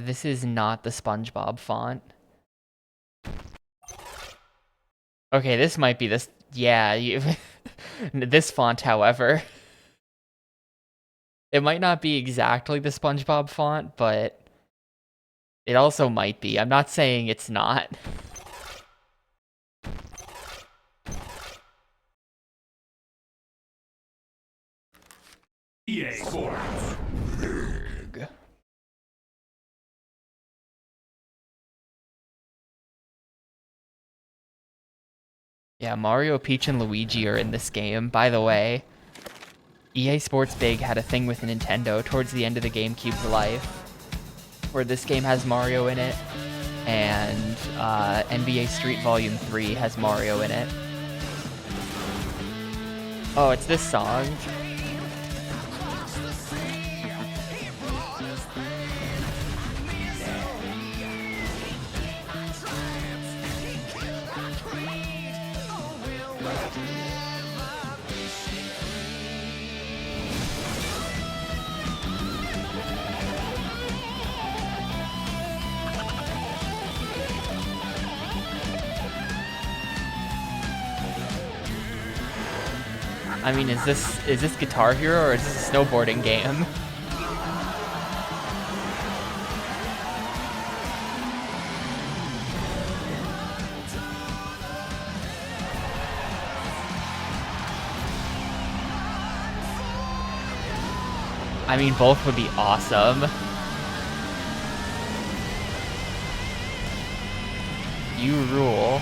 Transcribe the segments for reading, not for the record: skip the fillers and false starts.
This is not the SpongeBob font. Okay, this might be this. Yeah, this font, however. It might not be exactly the SpongeBob font, but it also might be. I'm not saying it's not. EA Sports. Yeah, Mario, Peach, and Luigi are in this game. By the way, EA Sports Big had a thing with Nintendo towards the end of the Gamecube's life, where this game has Mario in it, and NBA Street Volume 3 has Mario in it. Oh, it's this song. I mean, is this Guitar Hero or is this a snowboarding game? I mean, both would be awesome. You rule.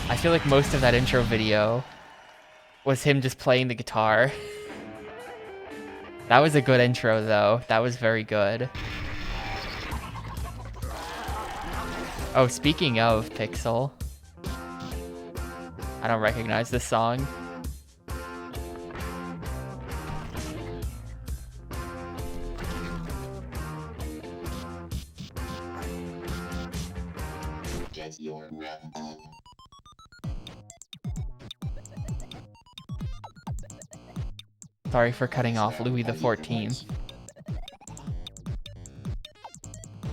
I feel like most of that intro video was him just playing the guitar. That was a good intro, though. That was very good. Oh, speaking of Pixel, I don't recognize this song. Get your run on. Sorry for cutting off Louis XIV.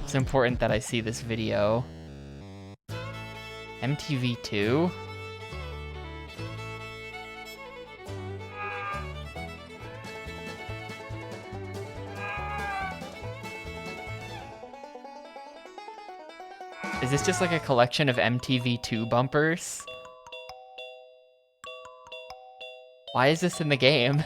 It's important that I see this video. MTV2? Is this just like a collection of MTV2 bumpers? Why is this in the game?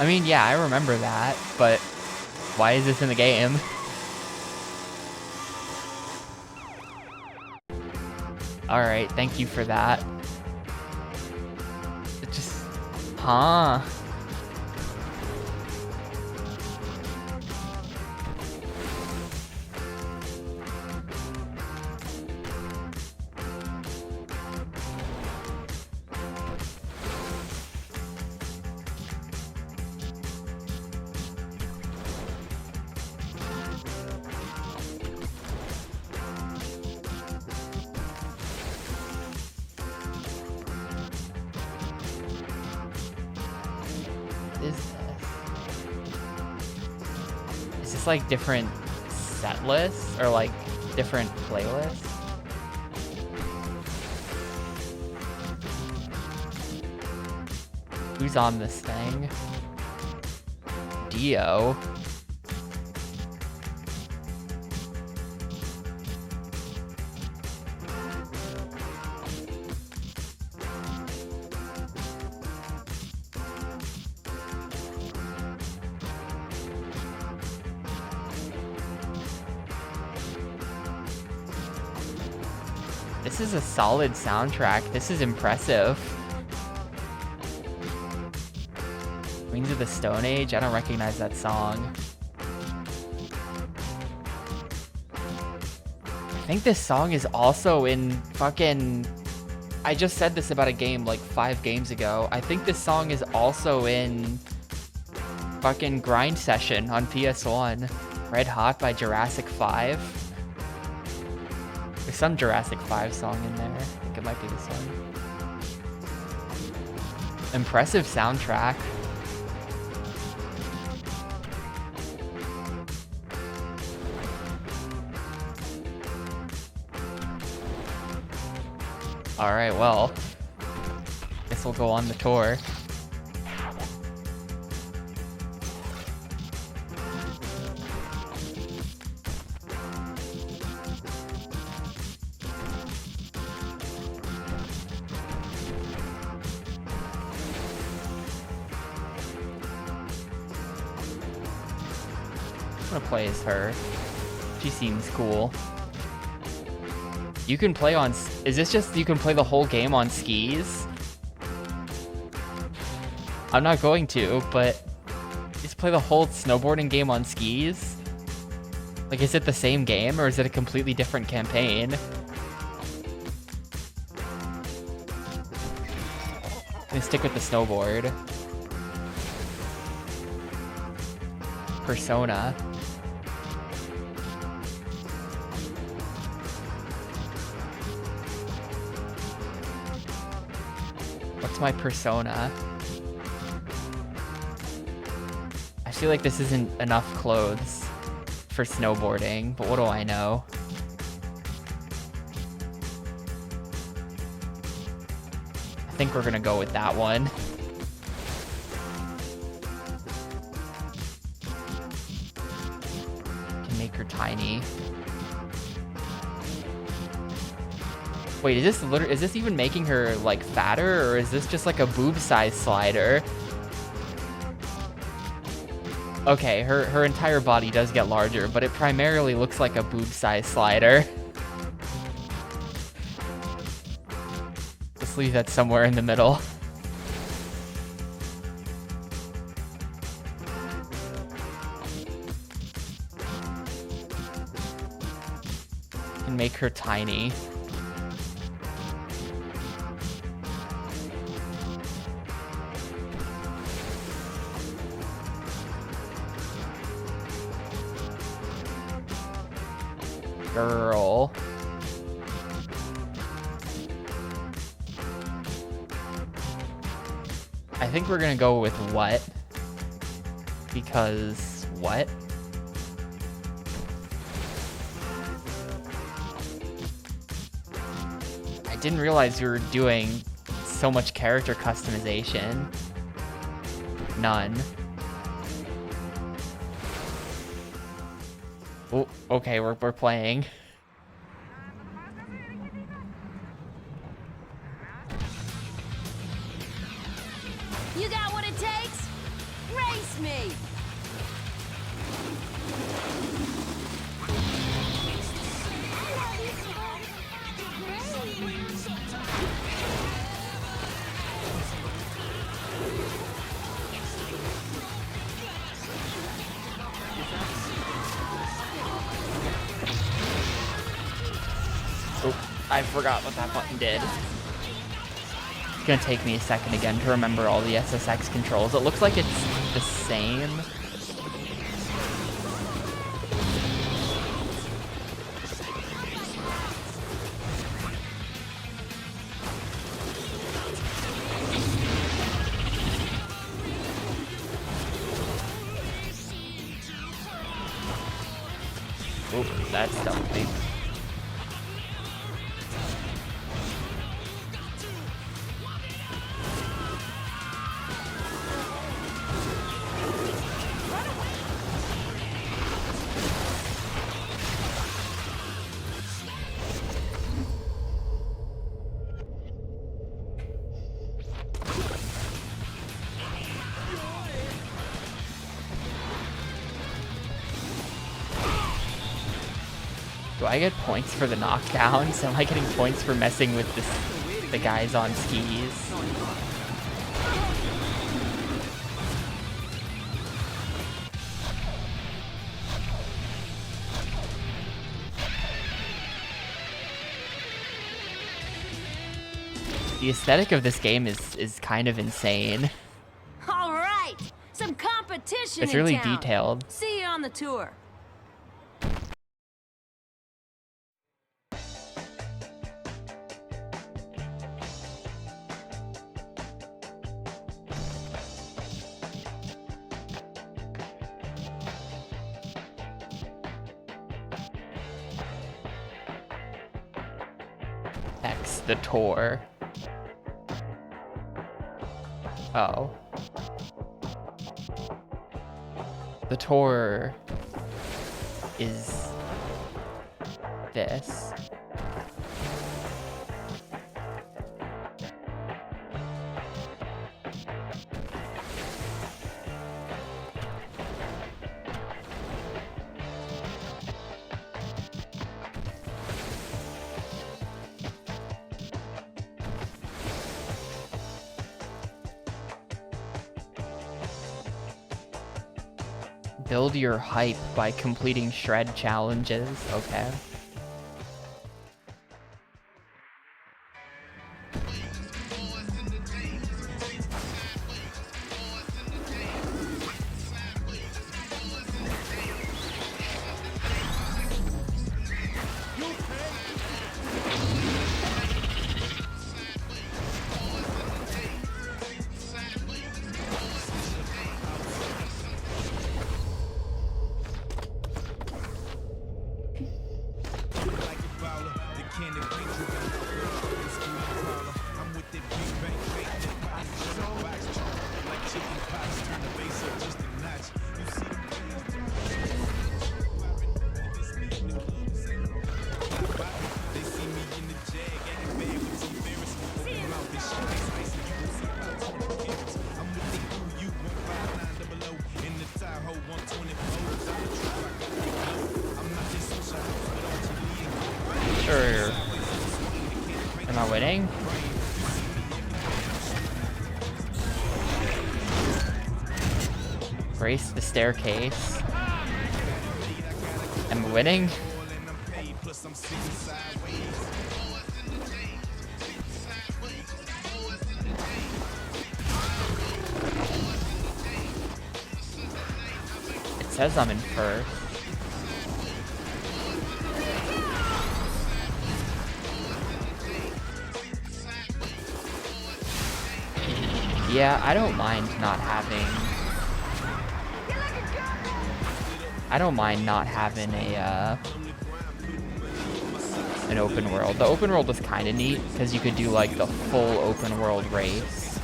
I mean, yeah, I remember that, but why is this in the game? Alright, thank you for that. It just... Huh? Is this like different set lists or like different playlists? Who's on this thing? Dio. This is a solid soundtrack. This is impressive. Queens of the Stone Age? I don't recognize that song. I think this song is also in fucking... I just said this about a game like 5 games ago. I think this song is also in Fucking Grind Session on PS1. Red Hot by Jurassic 5. There's some Jurassic 5 song in there. I think it might be this one. Impressive soundtrack. Alright, well. Guess we'll go on the tour. I'm gonna play as her. She seems cool. You can play on... Is this just you can play the whole game on skis? I'm not going to, but... Just play the whole snowboarding game on skis? Like, is it the same game, or is it a completely different campaign? I'm gonna stick with the snowboard. Persona. What's my persona? I feel like this isn't enough clothes for snowboarding, but what do I know? I think we're gonna go with that one. Can make her tiny. Wait, is this even making her like fatter, or is this just like a boob size slider? Okay, her entire body does get larger, but it primarily looks like a boob size slider. Just leave that somewhere in the middle. And make her tiny. Girl. I think we're gonna go with what? Because what? I didn't realize we were doing so much character customization. None. Oh, okay, we're playing. You got what it takes? Race me! Oh, I forgot what that button did. It's gonna take me a second again to remember all the SSX controls. It looks like it's the same. Oh, that's something. Do I get points for the knockdowns? Am I getting points for messing with the guys on skis? The aesthetic of this game is kind of insane. All right! Some competition It's in really town. detailed. See you on the tour. X the tour. Oh. The tour is this. Build your hype by completing shred challenges. Okay. Sure. Am I winning? Brace the staircase. Am I winning? It says I'm in first. Yeah, I don't mind not having a an open world. The open world was kind of neat because you could do like the full open world race.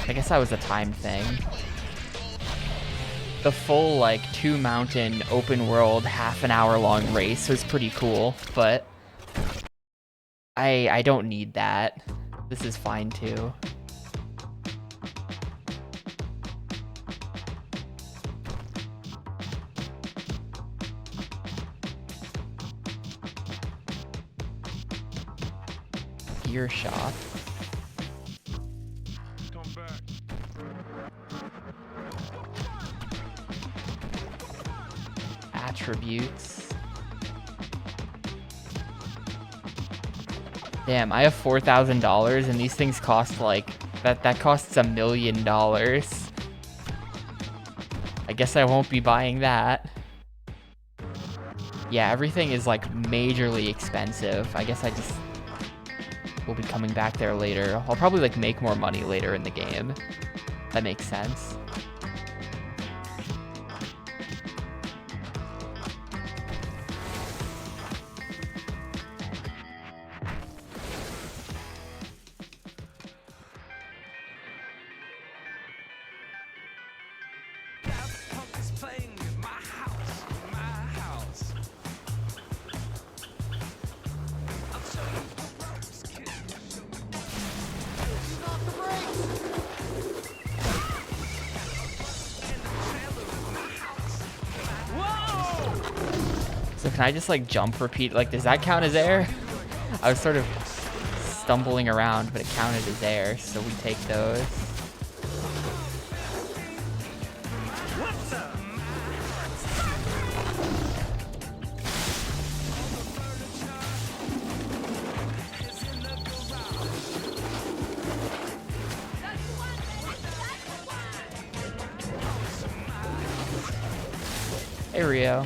I guess that was a time thing. The full like 2 mountain open world half an hour long race was pretty cool, but I don't need that. This is fine too. Gear shop. Attributes. Damn, I have $4,000 and these things cost like that costs $1 million. I guess I won't be buying that. Yeah, everything is like majorly expensive. I guess I just will be coming back there later. I'll probably like make more money later in the game. That makes sense. So can I just like jump repeat? Like, does that count as air? I was sort of stumbling around, but it counted as air, so we take those. Rio.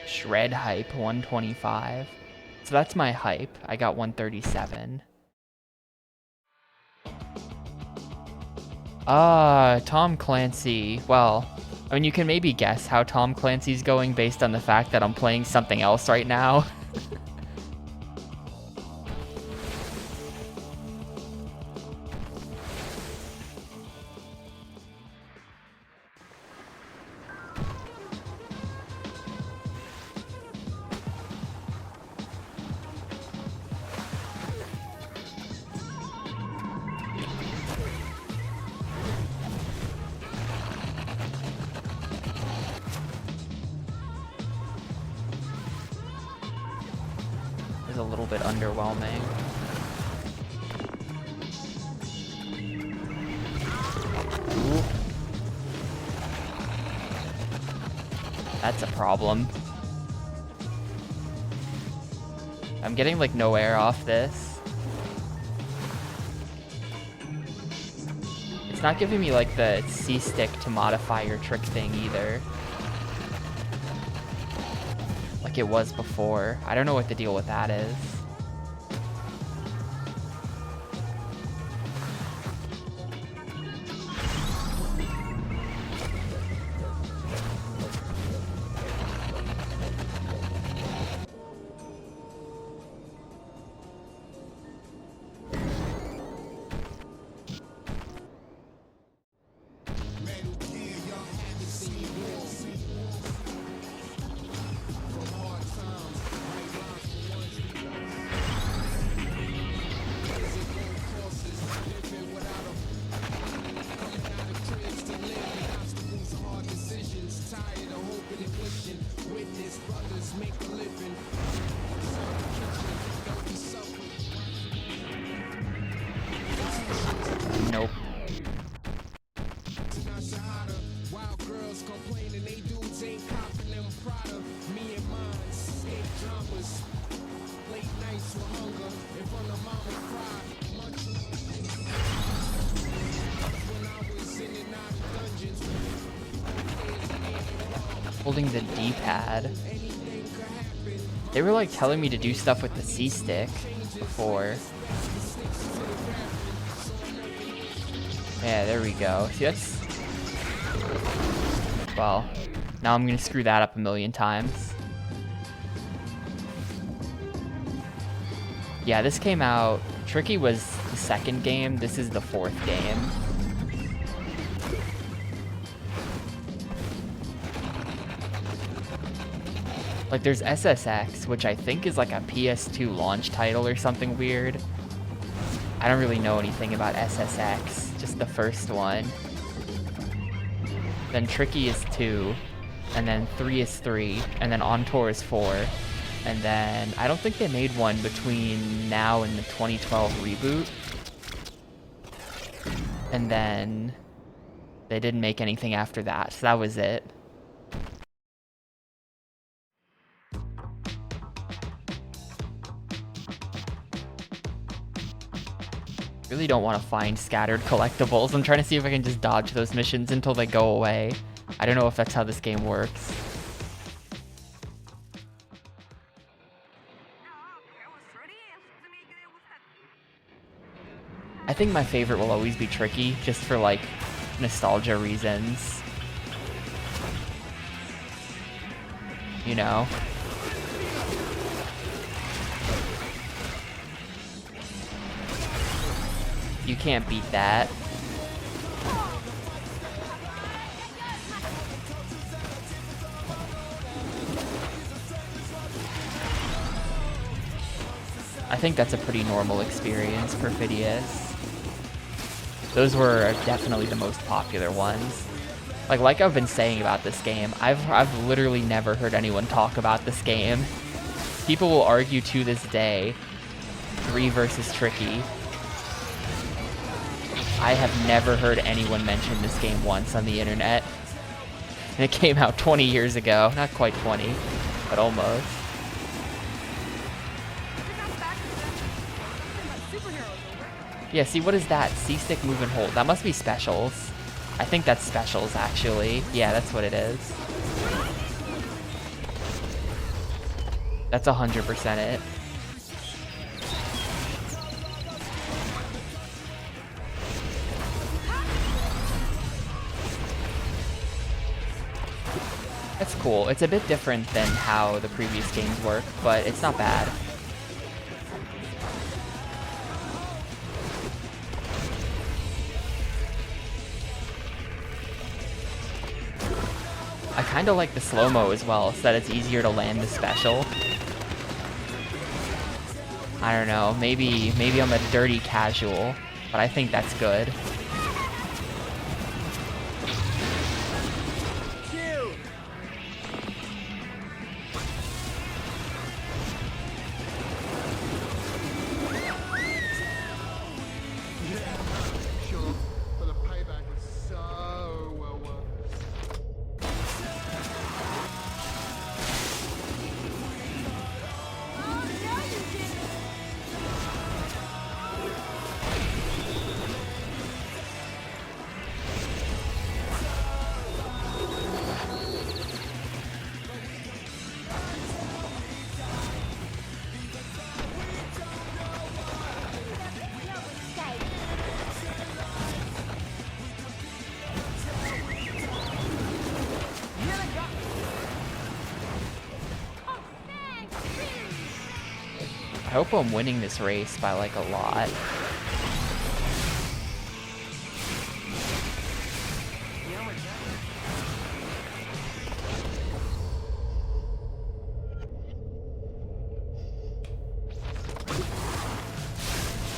Shred hype 125. So that's my hype. I got 137. Tom Clancy. Well, I mean, you can maybe guess how Tom Clancy's going based on the fact that I'm playing something else right now. A little bit underwhelming. Ooh. That's a problem. I'm getting like no air off this. It's not giving me like the C stick to modify your trick thing either. Like it was before. I don't know what the deal with that is. Nope. Holding the D-pad. They were like telling me to do stuff with the C-stick before. Yeah, there we go. See, that's... Well, now I'm gonna screw that up a million times. Yeah, this came out... Tricky was the second game. This is the fourth game. Like, there's SSX, which I think is like a PS2 launch title or something weird. I don't really know anything about SSX, just the first one. Then Tricky is 2, and then 3 is 3, and then On Tour is 4. And then I don't think they made one between now and the 2012 reboot. And then they didn't make anything after that, so that was it. Really don't want to find scattered collectibles. I'm trying to see if I can just dodge those missions until they go away. I don't know if that's how this game works. I think my favorite will always be Tricky, just for like nostalgia reasons. You know? You can't beat that. I think that's a pretty normal experience, Perfidious. Those were definitely the most popular ones. Like I've been saying about this game, I've literally never heard anyone talk about this game. People will argue to this day, 3 versus Tricky. I have never heard anyone mention this game once on the internet. And it came out 20 years ago. Not quite 20, but almost. Yeah, see, what is that? C-stick, move, and hold. That must be specials. I think that's specials, actually. Yeah, that's what it is. That's 100% it. That's cool. It's a bit different than how the previous games work, but it's not bad. I kind of like the slow-mo as well, so that it's easier to land the special. I don't know, maybe I'm a dirty casual, but I think that's good. I hope I'm winning this race by like a lot.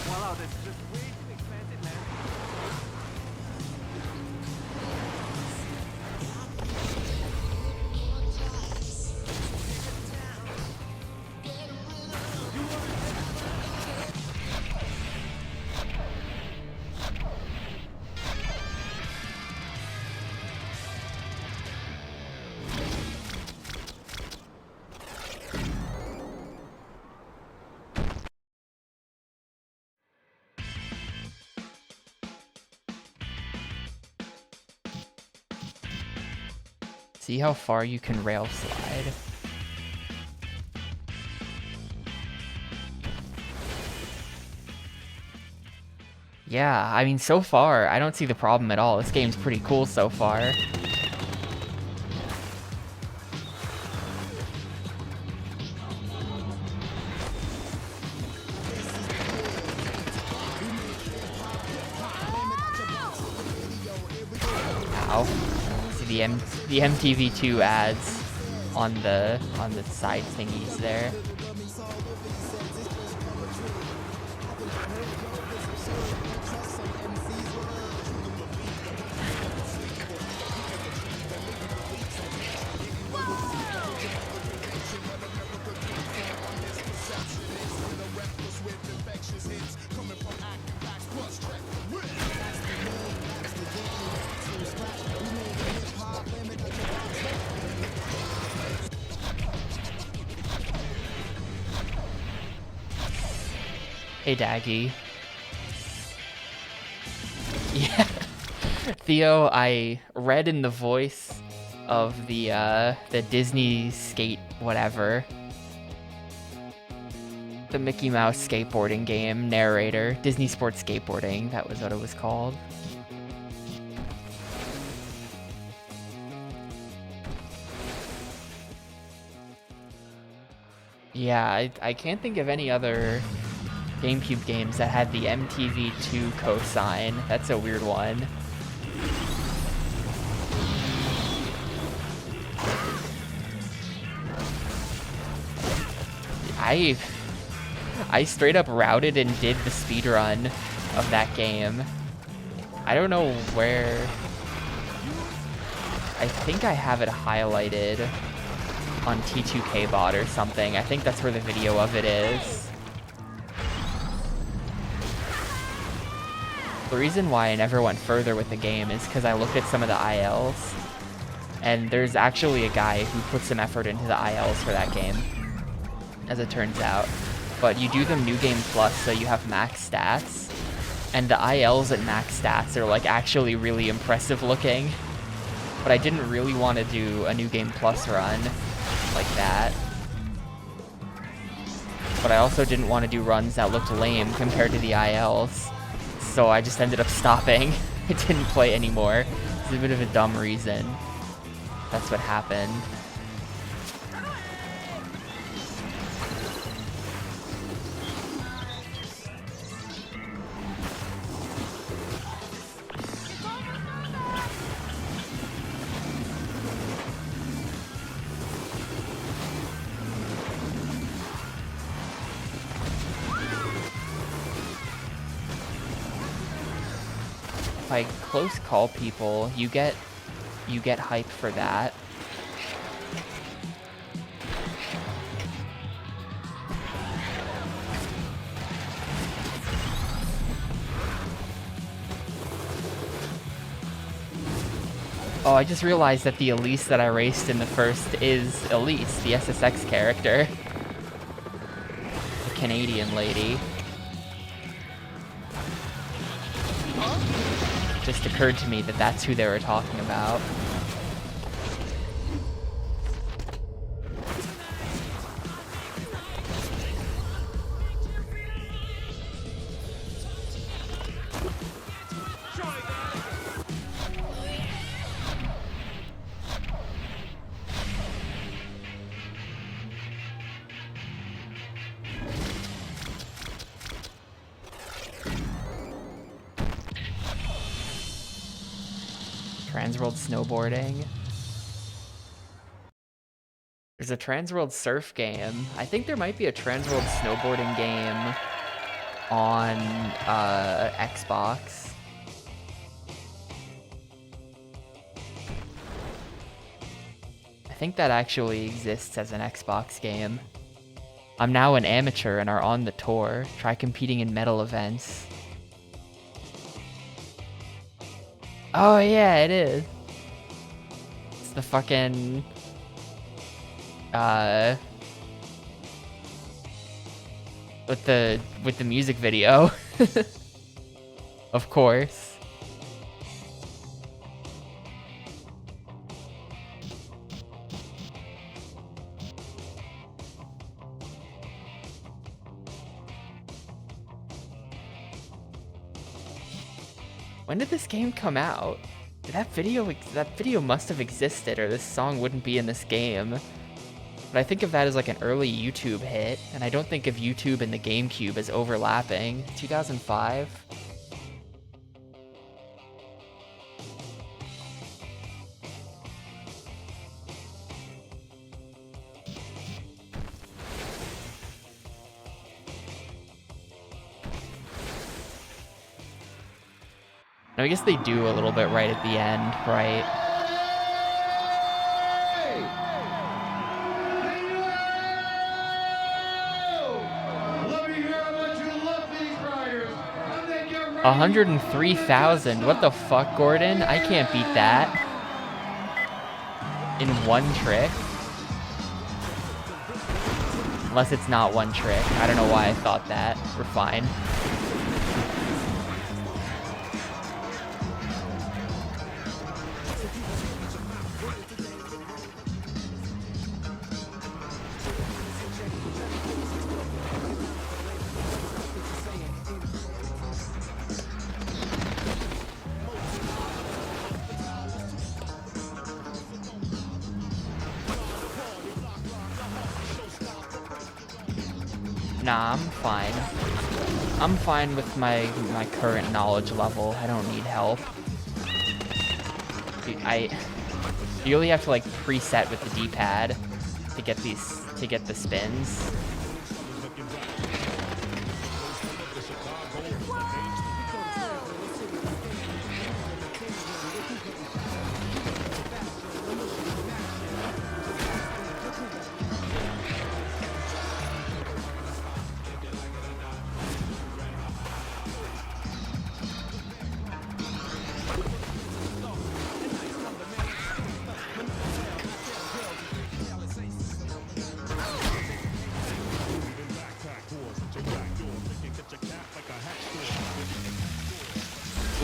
Wow, that's just way too expensive, man. See how far you can rail slide. Yeah, I mean, so far, I don't see the problem at all. This game's pretty cool so far. Ow. See the MTV2 ads on the side thingies there. Hey, Daggy. Yeah. Theo, I read in the voice of the Disney skate whatever. The Mickey Mouse skateboarding game narrator. Disney Sports Skateboarding, that was what it was called. Yeah, I can't think of any other Gamecube games that had the MTV2 cosign. That's a weird one. I straight up routed and did the speedrun of that game. I don't know where. I think I have it highlighted on T2KBot or something. I think that's where the video of it is. The reason why I never went further with the game is because I looked at some of the ILs, and there's actually a guy who put some effort into the ILs for that game, as it turns out. But you do them New Game Plus, so you have max stats, and the ILs at max stats are like actually really impressive looking. But I didn't really want to do a New Game Plus run like that. But I also didn't want to do runs that looked lame compared to the ILs. So I just ended up stopping. I didn't play anymore. It's a bit of a dumb reason. That's what happened. If I close call people, you get hype for that. Oh, I just realized that the Elise that I raced in the first is Elise, the SSX character. The Canadian lady. Just occurred to me that that's who they were talking about. Transworld snowboarding. There's a Transworld surf game. I think there might be a Transworld snowboarding game on Xbox. I think that actually exists as an Xbox game. I'm now an amateur and are on the tour. Try competing in medal events. Oh yeah, it is. It's the fucking with the music video. Of course. When did this game come out? Did that video must have existed, or this song wouldn't be in this game. But I think of that as like an early YouTube hit, and I don't think of YouTube and the Gamecube as overlapping. 2005? No, I guess they do a little bit right at the end, right? Let me hear how much you love these riders. And then get ready. 103,000. What the fuck, Gordon? I can't beat that. In one trick. Unless it's not one trick. I don't know why I thought that. We're fine. Nah, I'm fine. I'm fine with my current knowledge level. I don't need help. Dude, you really have to like preset with the D-pad to get the spins.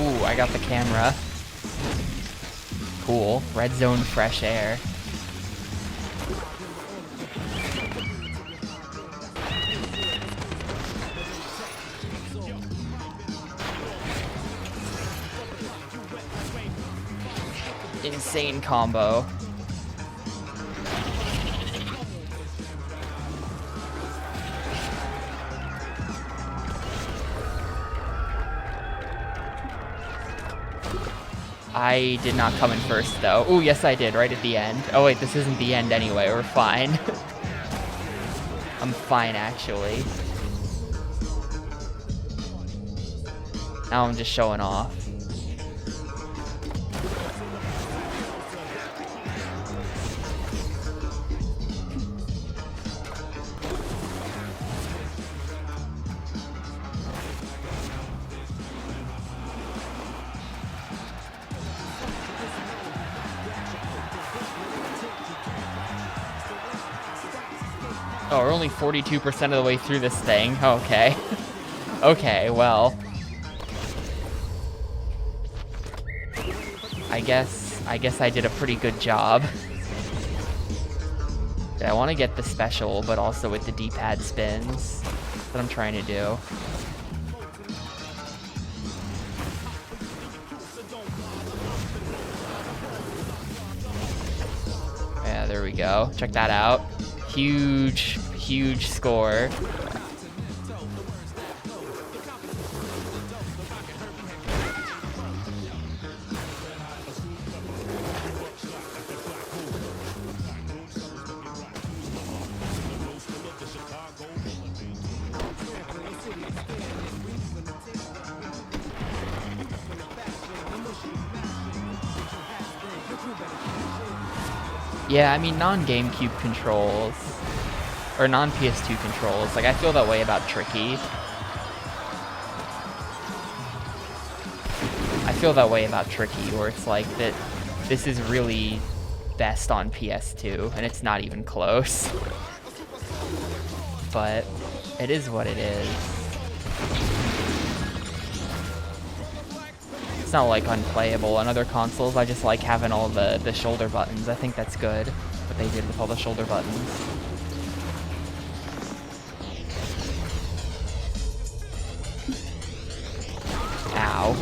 Ooh, I got the camera. Cool. Red zone fresh air. Insane combo. I did not come in first though. Oh, yes I did, right at the end. Oh wait, this isn't the end anyway, we're fine. I'm fine actually. Now I'm just showing off. Oh, we're only 42% of the way through this thing. Okay. Okay, well. I guess I did a pretty good job. I want to get the special, but also with the D-pad spins. That's what I'm trying to do. Yeah, there we go. Check that out. Huge, huge score. Yeah, I mean, non-Gamecube controls, or non-PS2 controls, like, I feel that way about Tricky. I feel that way about Tricky, where it's like, that this is really best on PS2, and it's not even close. But it is what it is. It's not like unplayable on other consoles. I just like having all the shoulder buttons. I think that's good, what they did with all the shoulder buttons. Ow.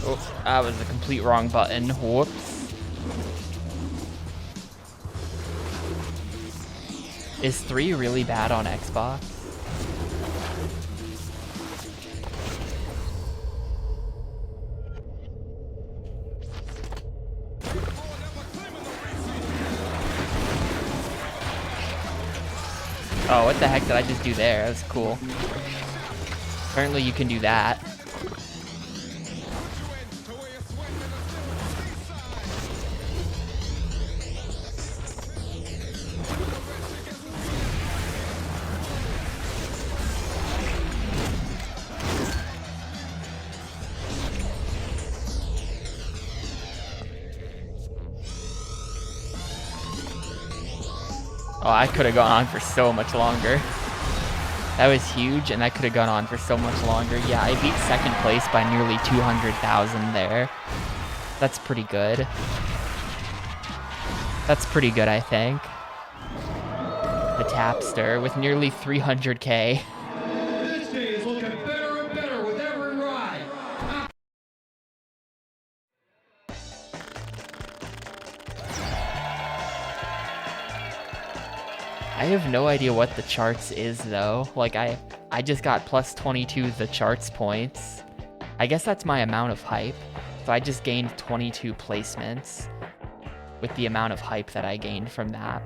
Oh, that was the complete wrong button. Whoops. Is 3 really bad on Xbox? Oh, what the heck did I just do there? That was cool. Apparently you can do that. Oh, I could have gone on for so much longer. That was huge, and I could have gone on for so much longer. Yeah, I beat second place by nearly 200,000 there. That's pretty good. That's pretty good, I think. The Tapster with nearly 300K. This day is looking better and better with every ride. I have no idea what the charts is though. Like I just got plus 22 the charts points. I guess that's my amount of hype. So I just gained 22 placements with the amount of hype that I gained from that.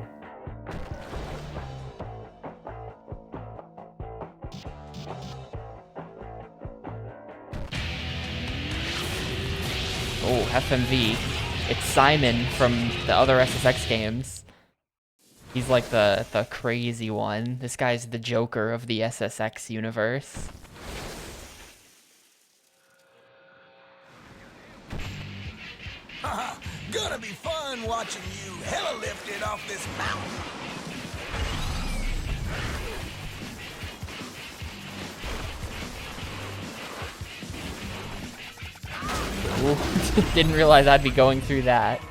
Oh, FMV. It's Simon from the other SSX games. He's like the crazy one. This guy's the Joker of the SSX universe. Gonna be fun watching you hella lifted off this mountain. Ooh, didn't realize I'd be going through that.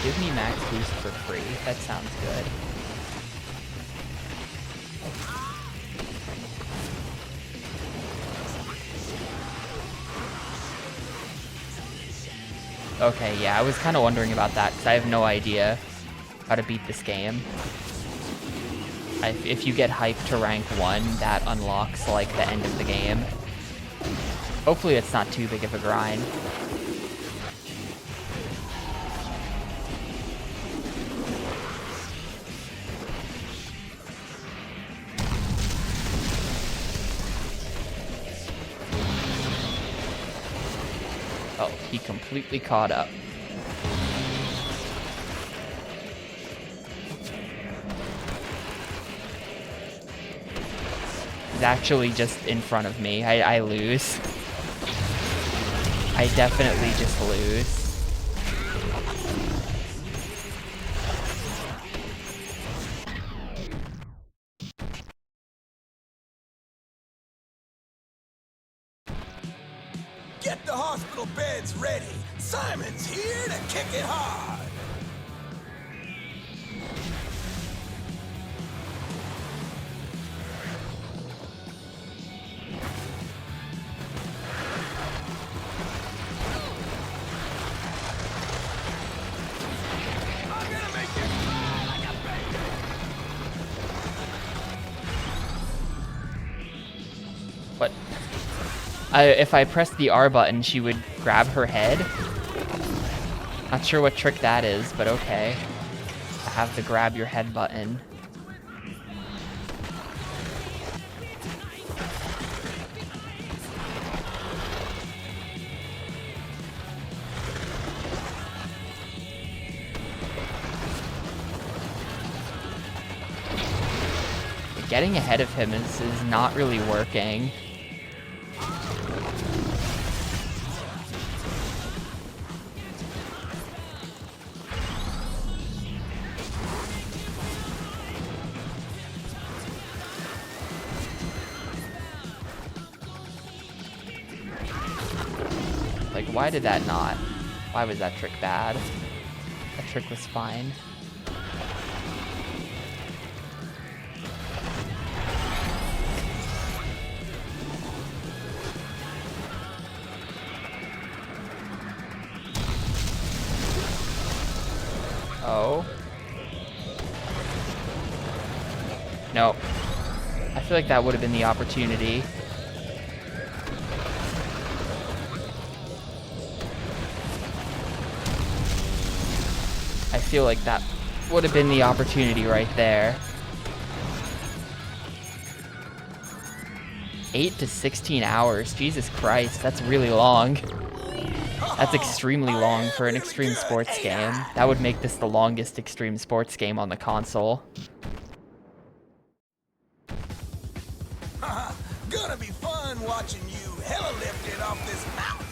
Give me max boost for free. That sounds good. Okay, yeah, I was kind of wondering about that because I have no idea how to beat this game. If you get hyped to rank 1, that unlocks like the end of the game. Hopefully it's not too big of a grind. Oh, he completely caught up. He's actually just in front of me. I lose. I definitely just lose. Get the hospital beds ready. Simon's here to kick it hard. What? If I pressed the R button, she would grab her head. Not sure what trick that is, but okay. I have the grab your head button. Getting ahead of him is not really working. Like, why did that not? Why was that trick bad? That trick was fine. Oh. No. I feel like that would have been the opportunity. I feel like that would have been the opportunity right there. 8 to 16 hours. Jesus Christ, that's really long. That's extremely long for an extreme sports game. That would make this the longest extreme sports game on the console. Gonna be fun watching you hella lifted off this mountain.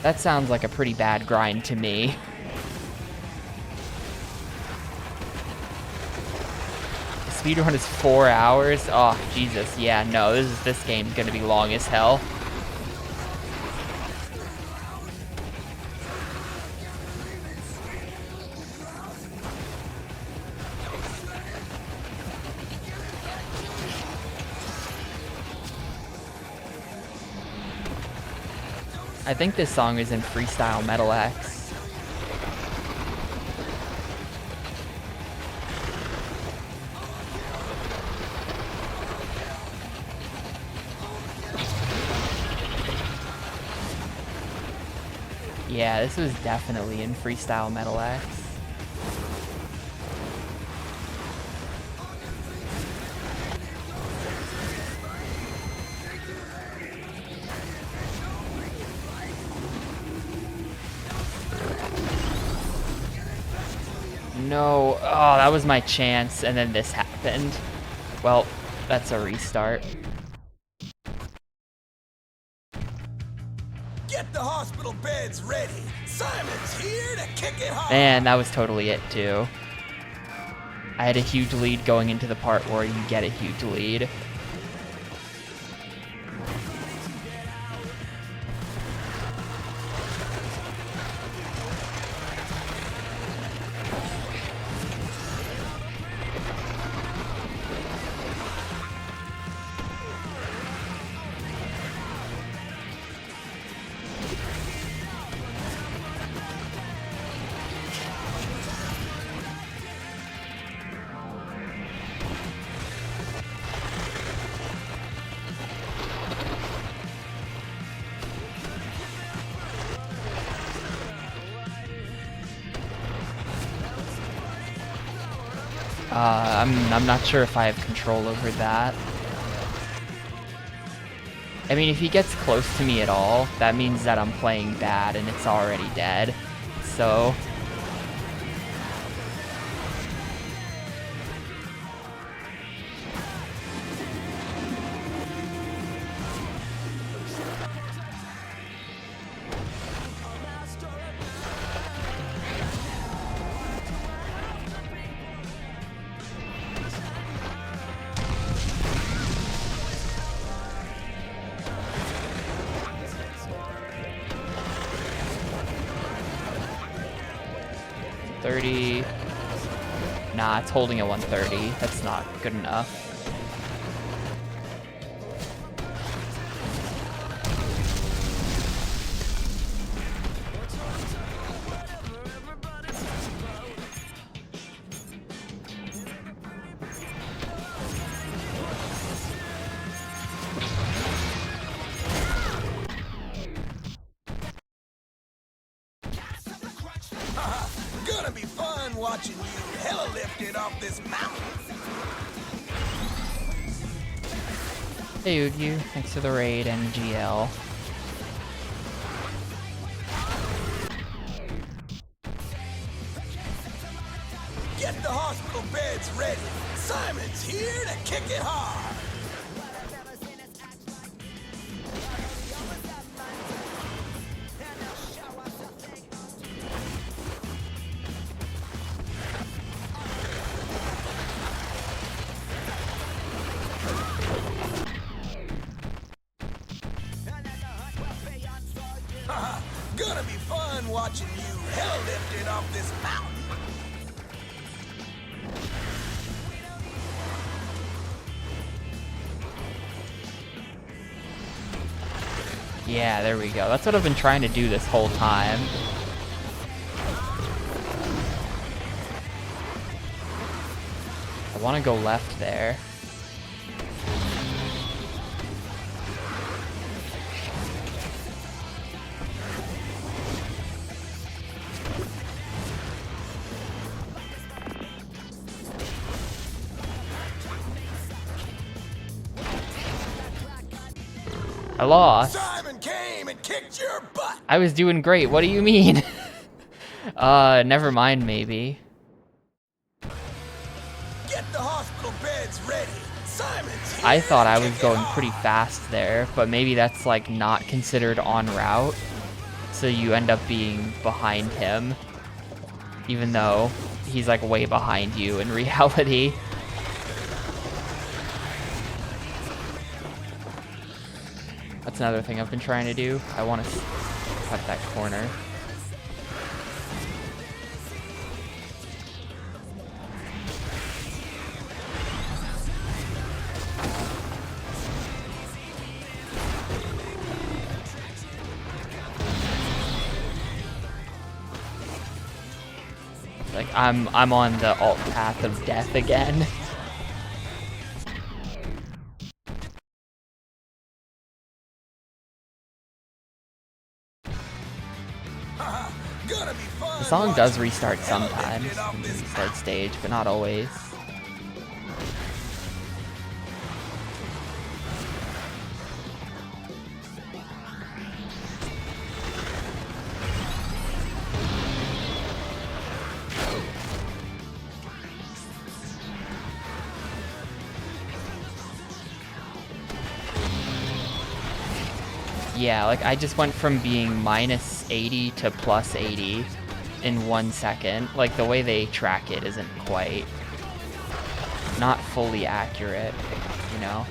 That sounds like a pretty bad grind to me. Speedrun is 4 hours? Oh, Jesus. Yeah, no, this game's gonna be long as hell. I think this song is in Freestyle Metal X. Yeah, this was definitely in Freestyle Metal X. No, oh, that was my chance, and then this happened. Well, that's a restart. Get the hospital beds ready. Simon's here to kick it hard. Man, that was totally it too. I had a huge lead going into the part where you get a huge lead. I'm not sure if I have control over that. I mean, if he gets close to me at all, that means that I'm playing bad and it's already dead. So... Nah, it's holding at 130. That's not good enough. Gonna be fun watching you hella lifted off this mountain. Hey Oogie, thanks for the raid and GL. Get the hospital beds ready. Simon's here to kick it hard. Gonna be fun watching you hella lifted off this mountain. Yeah, there we go. That's what I've been trying to do this whole time. I want to go left there. I lost. Simon came and kicked your butt. I was doing great. What do you mean? Never mind, maybe. Get the hospital beds ready. Simon's here I thought I to was kick it going hard. pretty fast there, but maybe that's like not considered en route. So you end up being behind him, even though he's like way behind you in reality. That's another thing I've been trying to do. I want to cut that corner. I'm on the alt path of death again. Gonna be fun. The song does watching restart you sometimes, lifted off in the this restart stage, but not always. Yeah, like I just went from being minus 80 to plus 80 in 1 second. Like the way they track it isn't quite, not fully accurate, you know?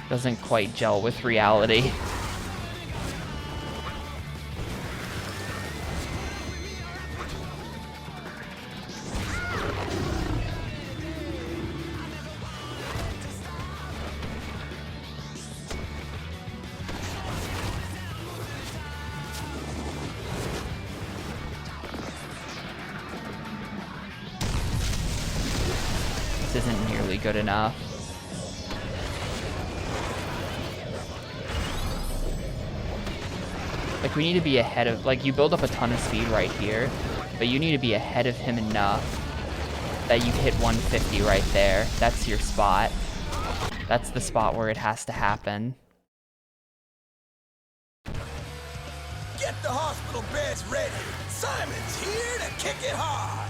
Doesn't quite gel with reality. This isn't nearly good enough. Like, we need to be ahead of, like, you build up a ton of speed right here, but you need to be ahead of him enough that you hit 150 right there. That's your spot. That's the spot where it has to happen. Get the hospital beds ready. Simon's here to kick it hard.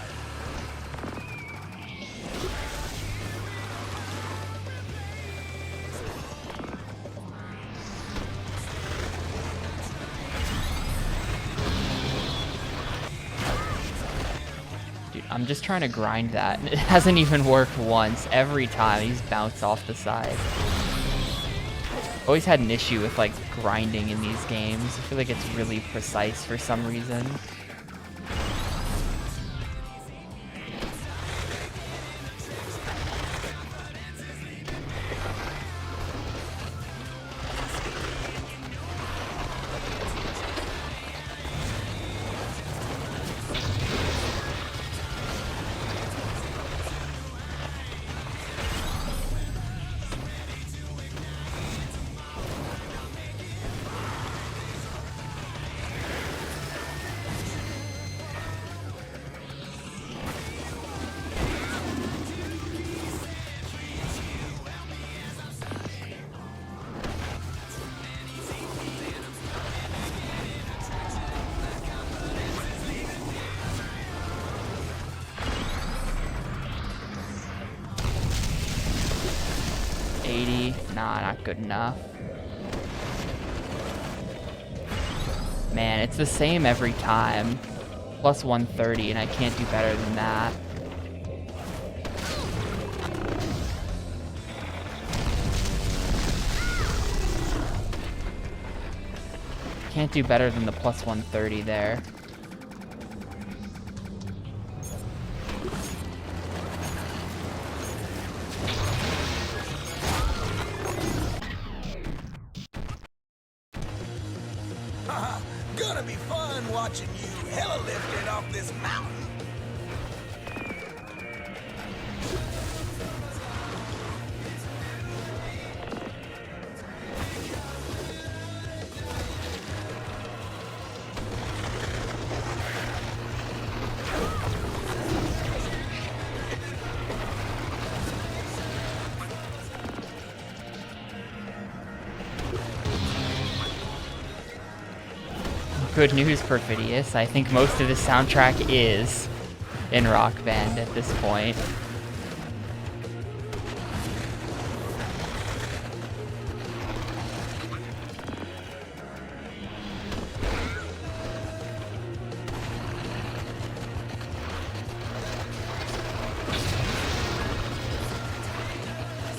Dude, I'm just trying to grind that. It hasn't even worked once. Every time he's bounced off the side. Always had an issue with like grinding in these games. I feel like it's really precise for some reason. Nah, not good enough. Man, it's the same every time. Plus 130, and I can't do better than that. Can't do better than the plus 130 there. Gonna be fun watching you hella lifted off this mountain. Good news, Perfidious. I think most of the soundtrack is in Rock Band at this point.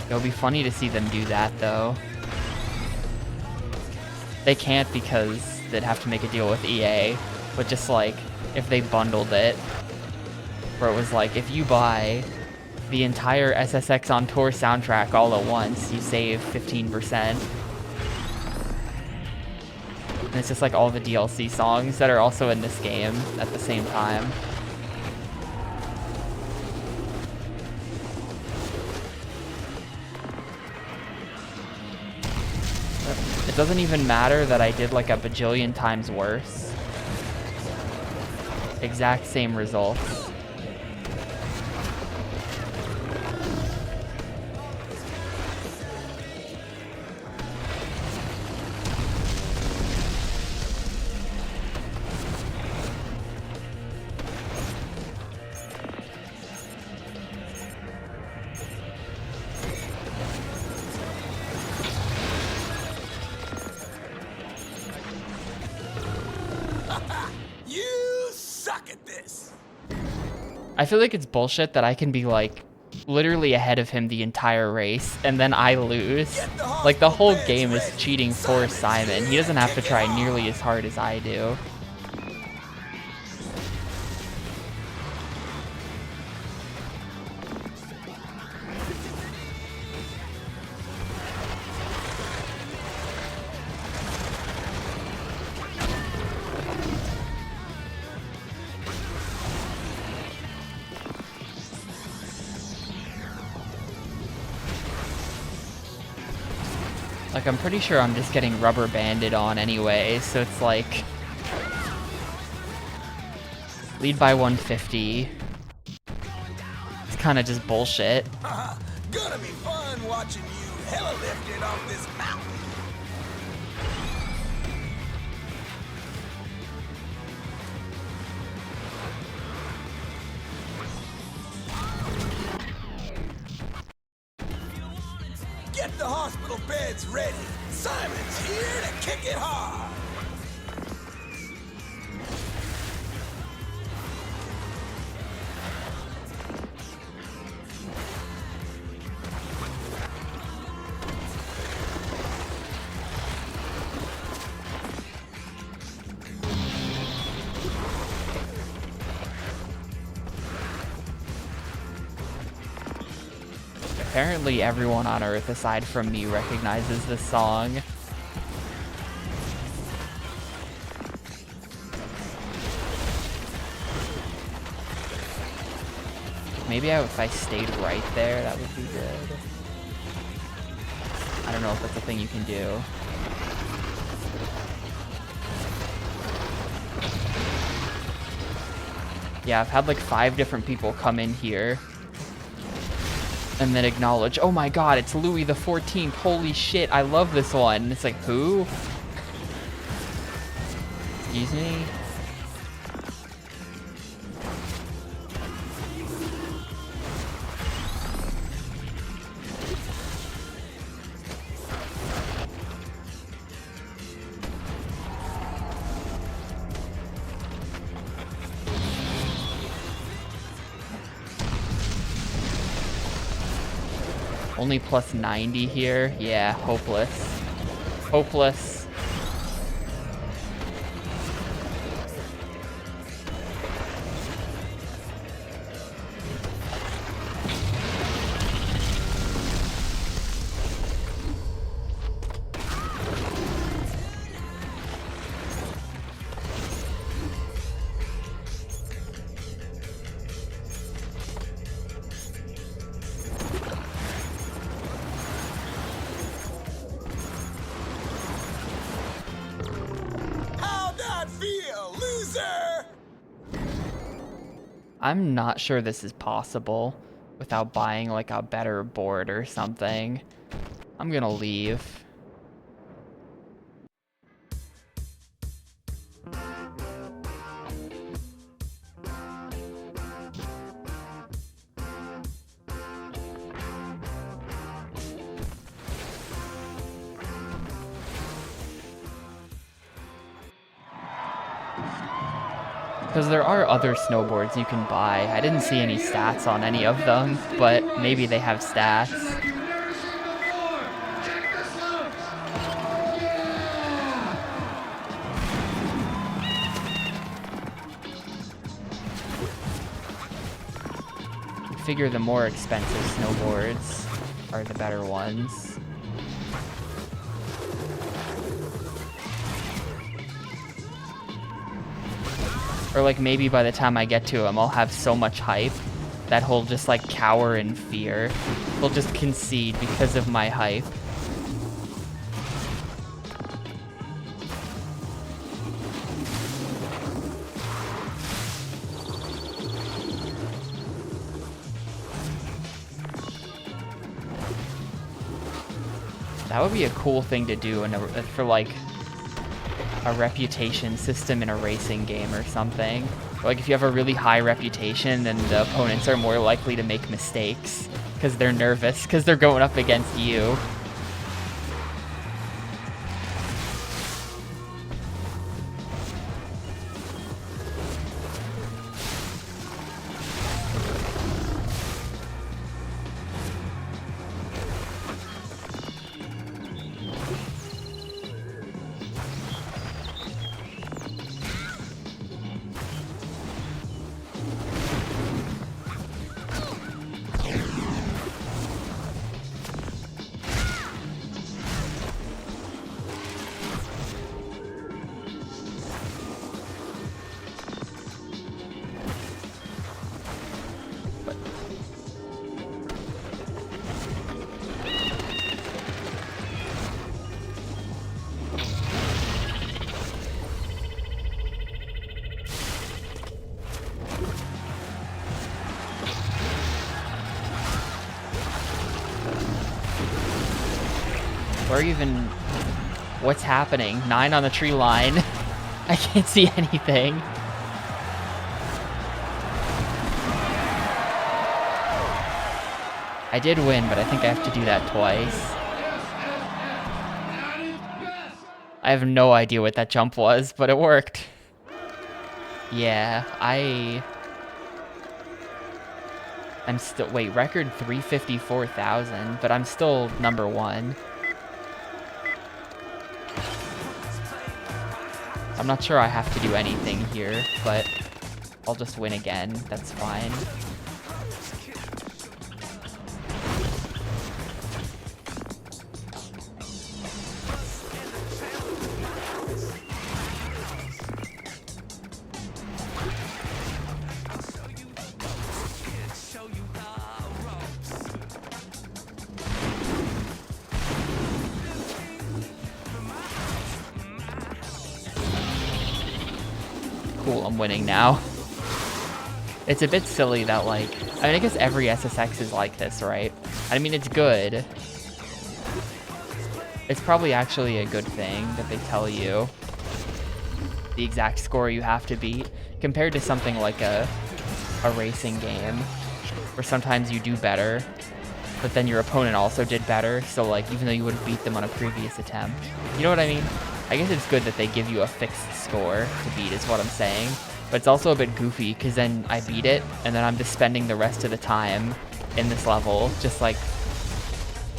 It'll be funny to see them do that, though. They can't because they'd have to make a deal with EA, but just like if they bundled it, where it was like, if you buy the entire SSX on Tour soundtrack all at once, you save 15%. And it's just like all the DLC songs that are also in this game at the same time. It doesn't even matter that I did like a bajillion times worse. Exact same results. You suck at this. I feel like it's bullshit that I can be like literally ahead of him the entire race and then I lose. Like the whole game is cheating for Simon. He doesn't have to try nearly as hard as I do. Like, I'm pretty sure I'm just getting rubber banded on anyway, so it's like... lead by 150. It's kind of just bullshit. Gonna be fun watching you hella lifted off this mountain. Get the hospital beds ready. Simon's here to kick it hard. Apparently everyone on Earth aside from me recognizes this song. Maybe if I stayed right there, that would be good. I don't know if that's a thing you can do. Yeah, I've had like 5 different people come in here and then acknowledge, oh my god, it's Louis the 14th, holy shit, I love this one. And it's like, who? Excuse me? Only plus 90 here. Yeah, hopeless. Hopeless. I'm not sure this is possible without buying like a better board or something. I'm gonna leave. Because there are other snowboards you can buy. I didn't see any stats on any of them, but maybe they have stats. figure the more expensive snowboards are the better ones. Or like maybe by the time I get to him, I'll have so much hype that he'll just like cower in fear. He'll just concede because of my hype. That would be a cool thing to do for like a reputation system in a racing game or something. Like if you have a really high reputation, then the opponents are more likely to make mistakes because they're nervous because they're going up against you. Or even, what's happening? 9 on the tree line. I can't see anything. I did win, but I think I have to do that twice. I have no idea what that jump was, but it worked. Yeah, I'm still, wait, record 354,000, but I'm still number 1. I'm not sure I have to do anything here, but I'll just win again. That's fine. Cool, I'm winning now. It's a bit silly that, like, I mean, I guess every SSX is like this, right? I mean, it's good. It's probably actually a good thing that they tell you the exact score you have to beat, compared to something like a racing game, where sometimes you do better, but then your opponent also did better, so, like, even though you would have beat them on a previous attempt. You know what I mean? I guess it's good that they give you a fixed score to beat is what I'm saying. But it's also a bit goofy because then I beat it and then I'm just spending the rest of the time in this level just like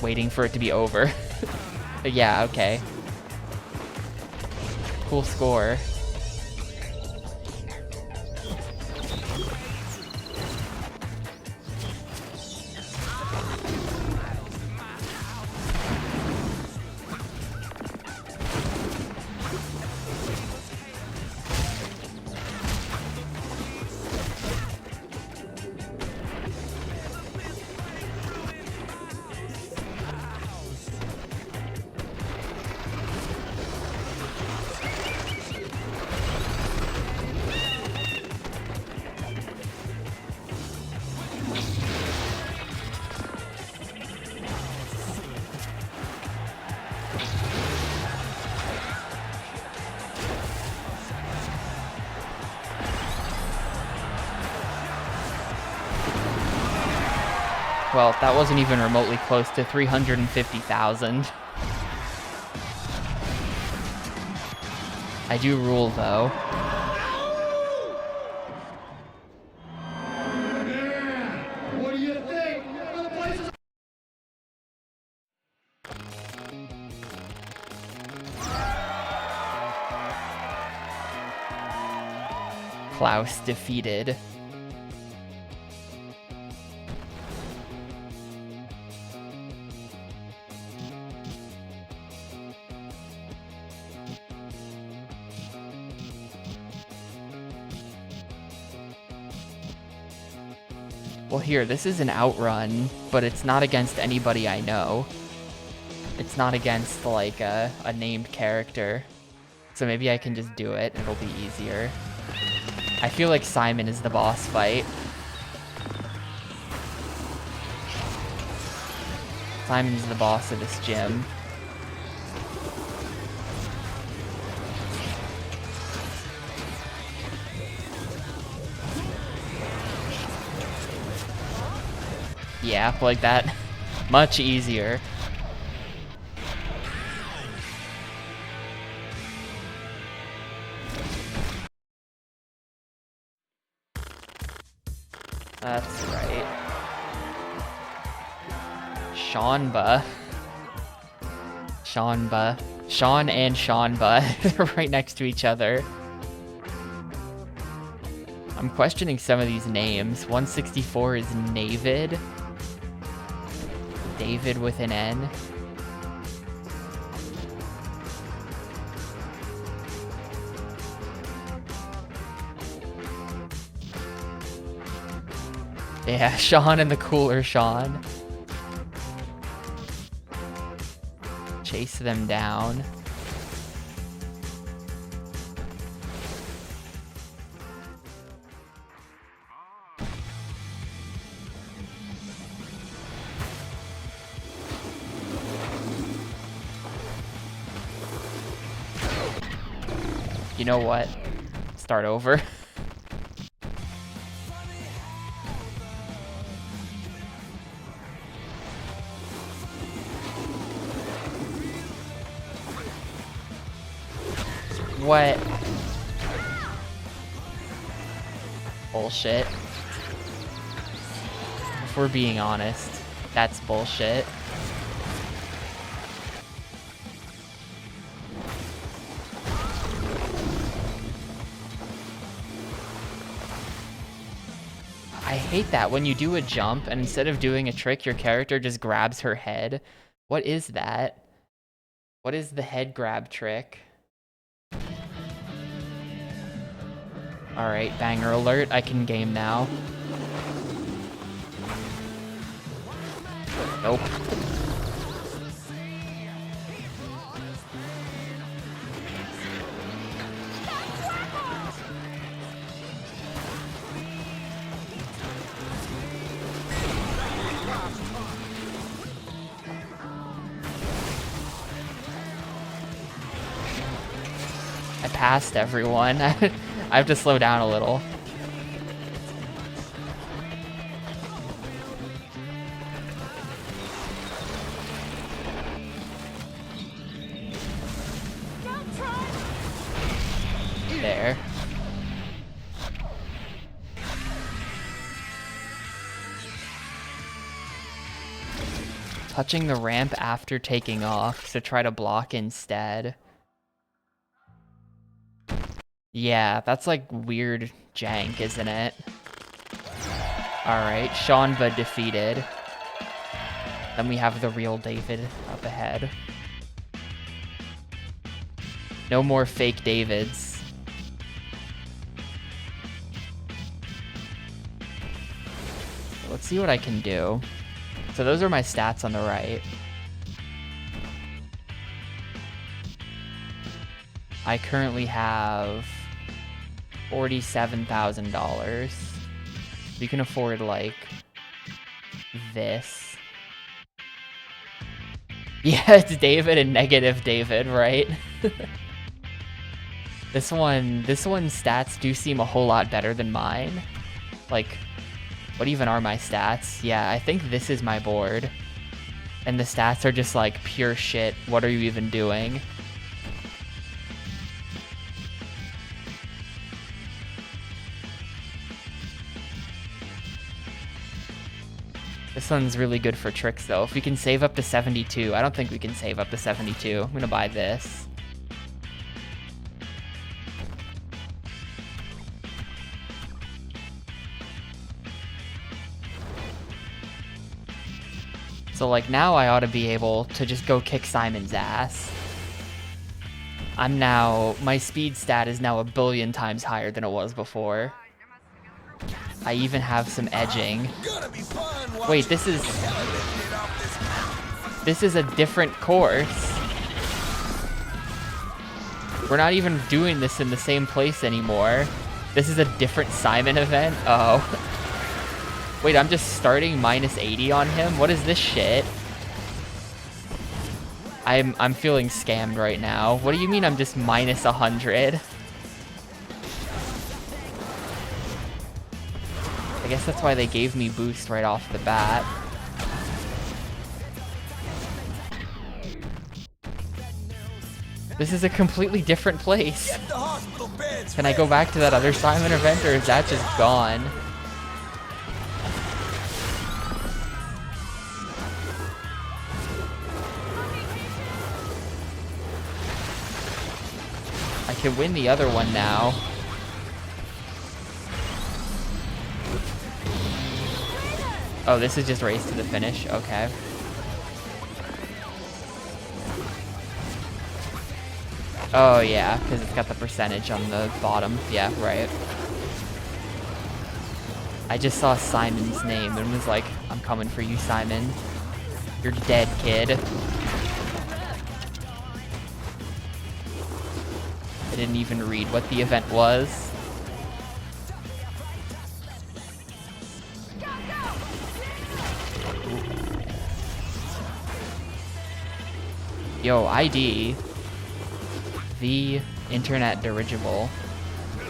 waiting for it to be over. But yeah, okay. Cool score. Well, that wasn't even remotely close to 350,000. I do rule, though. Yeah, what do you think? The place is Klaus defeated. Well, here, this is an outrun, but it's not against anybody I know. It's not against, like, a named character. So maybe I can just do it. It'll be easier. I feel like Simon is the boss fight. Simon's the boss of this gym. Yeah, like that. Much easier. That's right. Seanba. Seanba. Sean and Seanba. They're right next to each other. I'm questioning some of these names. 164 is Navid. David with an N. Yeah, Sean and the cooler Sean. Chase them down. You know what? Start over. What? Bullshit. If we're being honest, that's bullshit. I hate that when you do a jump and instead of doing a trick, your character just grabs her head. What is that? What is the head grab trick? Alright, banger alert. I can game now. Nope. I passed everyone. I have to slow down a little. There. Touching the ramp after taking off, so try to block instead. Yeah, that's like weird jank, isn't it? Alright, Seanba defeated. Then we have the real David up ahead. No more fake Davids. Let's see what I can do. So those are my stats on the right. I currently have $47,000. You can afford like this. Yeah, it's David and negative David, right? This one's stats do seem a whole lot better than mine. Like, what even are my stats? Yeah, I think this is my board. And the stats are just like pure shit. What are you even doing? This one's really good for tricks though. If we can save up to 72. I don't think we can save up to 72. I'm gonna buy this. So like now I ought to be able to just go kick Simon's ass. My speed stat is now 1 billion times higher than it was before. I even have some edging. Gonna be fun Wait, watching this is you get off this a different course. We're not even doing this in the same place anymore. This is a different Simon event. Oh. Wait, I'm just starting minus 80 on him? What is this shit? I'm feeling scammed right now. What do you mean I'm just minus 100? I guess that's why they gave me boost right off the bat. This is a completely different place. Get the hospital beds Can I go back to that other Simon event, or is that just gone? I can win the other one now. Oh, this is just race to the finish. Okay. Oh, yeah, because it's got the percentage on the bottom. Yeah, right. I just saw Simon's name and was like, I'm coming for you, Simon. You're dead, kid. I didn't even read what the event was. Yo, ID. The internet dirigible.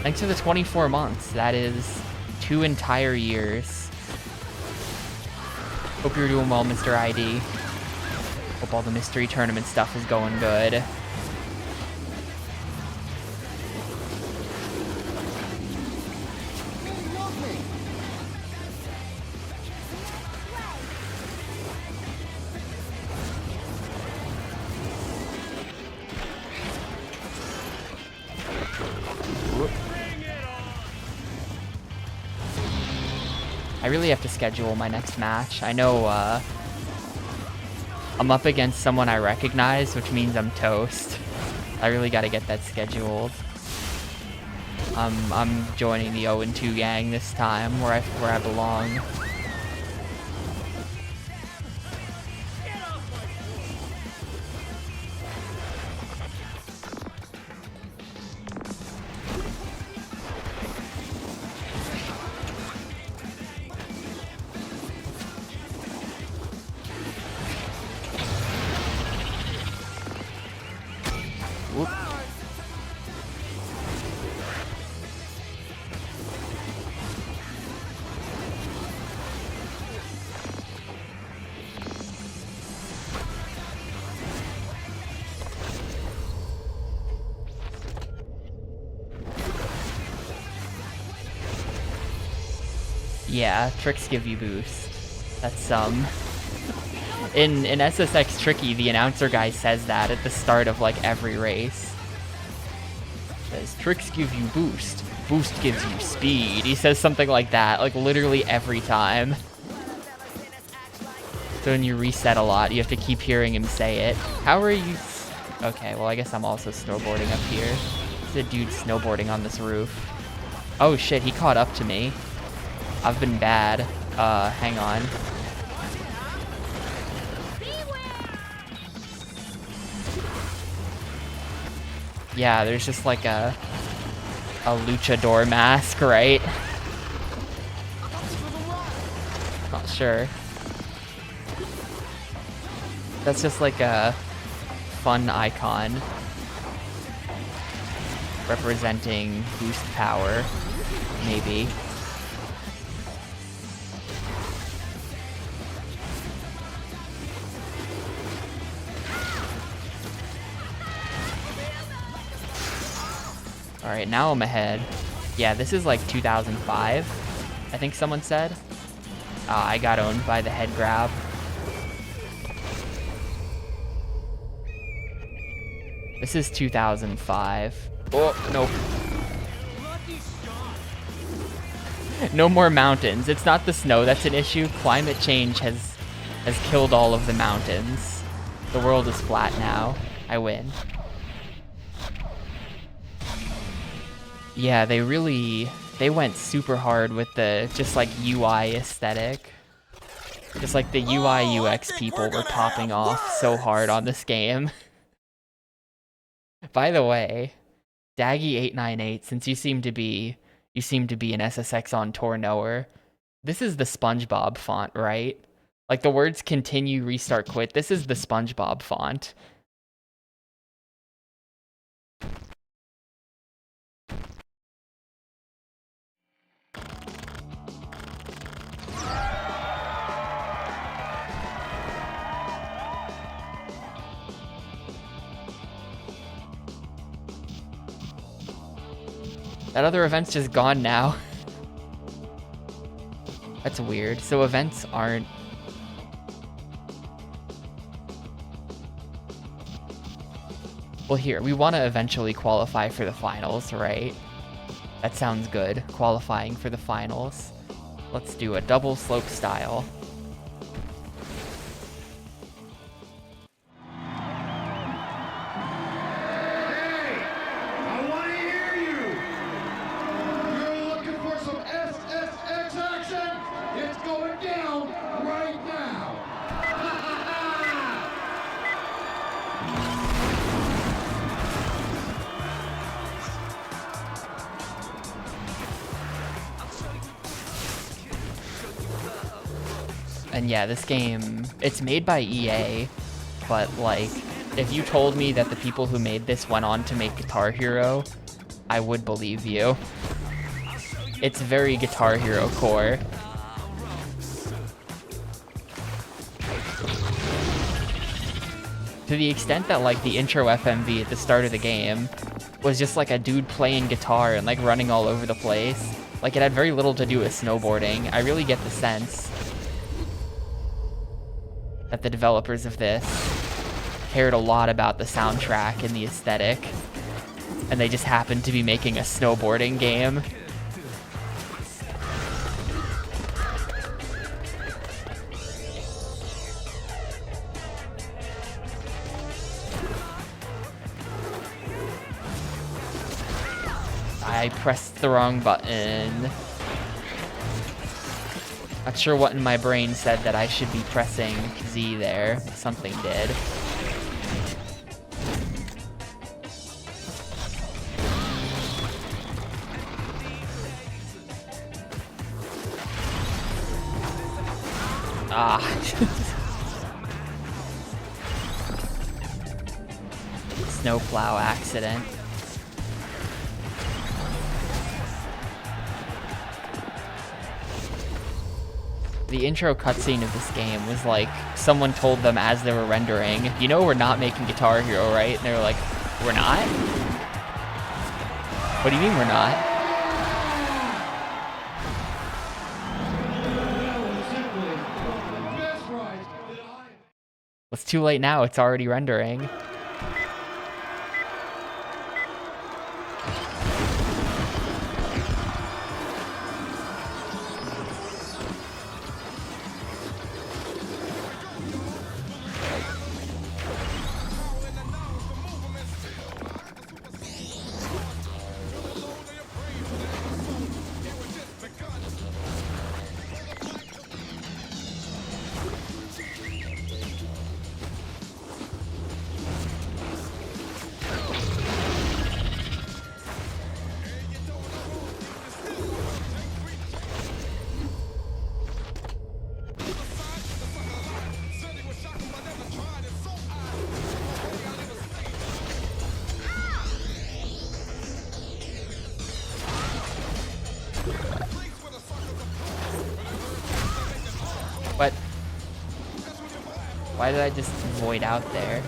Thanks for the 24 months. That is 2 entire years. Hope you're doing well, Mr. ID. Hope all the mystery tournament stuff is going good. I really have to schedule my next match. I know I'm up against someone I recognize, which means I'm toast. I really got to get that scheduled. I'm joining the 0-2 gang this time, where I belong. Whoop. Yeah, tricks give you boost. That's in SSX Tricky, the announcer guy says that at the start of like every race. Says tricks give you boost. Boost gives you speed. He says something like that, like literally every time. So when you reset a lot, you have to keep hearing him say it. How are you? Okay, well I guess I'm also snowboarding up here. There's a dude snowboarding on this roof. Oh shit, he caught up to me. I've been bad. Hang on. Yeah, there's just like a luchador mask, right? Not sure. That's just like a fun icon representing boost power, maybe. Alright, now I'm ahead. Yeah, this is like 2005, I think someone said. I got owned by the head grab. This is 2005. Oh, nope. No more mountains. It's not the snow that's an issue. Climate change has killed all of the mountains. The world is flat now. I win. Yeah, they really they went super hard with the just like UI aesthetic. Just like the UI UX people were popping off so hard on this game. By the way, Daggy898, since you seem to be an SSX on tour knower, this is the SpongeBob font, right? Like the words continue, restart, quit. This is the SpongeBob font. That other event's just gone now. That's weird. So events aren't... Well, here, we want to eventually qualify for the finals, right? That sounds good. Qualifying for the finals. Let's do a double slope style. I want to hear you. You're looking for some SSX action? It's going down right now. And yeah, this game, it's made by EA, but like, if you told me that the people who made this went on to make Guitar Hero, I would believe you. It's very Guitar Hero core. To the extent that like the intro FMV at the start of the game was just like a dude playing guitar and like running all over the place. Like it had very little to do with snowboarding. I really get the sense that the developers of this cared a lot about the soundtrack and the aesthetic, and they just happened to be making a snowboarding game. I pressed the wrong button. Not sure what in my brain said that I should be pressing Z there. Something did. Ah. Snowplow accident. The intro cutscene of this game was like, someone told them as they were rendering, you know we're not making Guitar Hero, right? And they were like, we're not? What do you mean we're not? Well, it's too late now, it's already rendering. What? Why did I just void out there?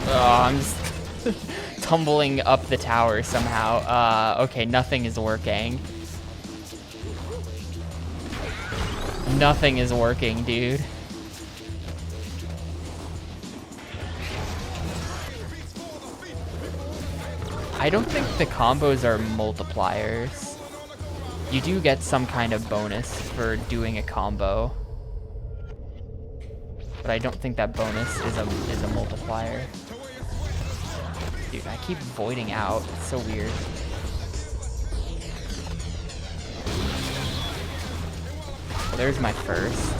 Oh, I'm just tumbling up the tower somehow. Okay, nothing is working. Nothing is working, dude. I don't think the combos are multipliers. You do get some kind of bonus for doing a combo. but I don't think that bonus is a multiplier. Dude, I keep voiding out. It's so weird. Well, there's my first.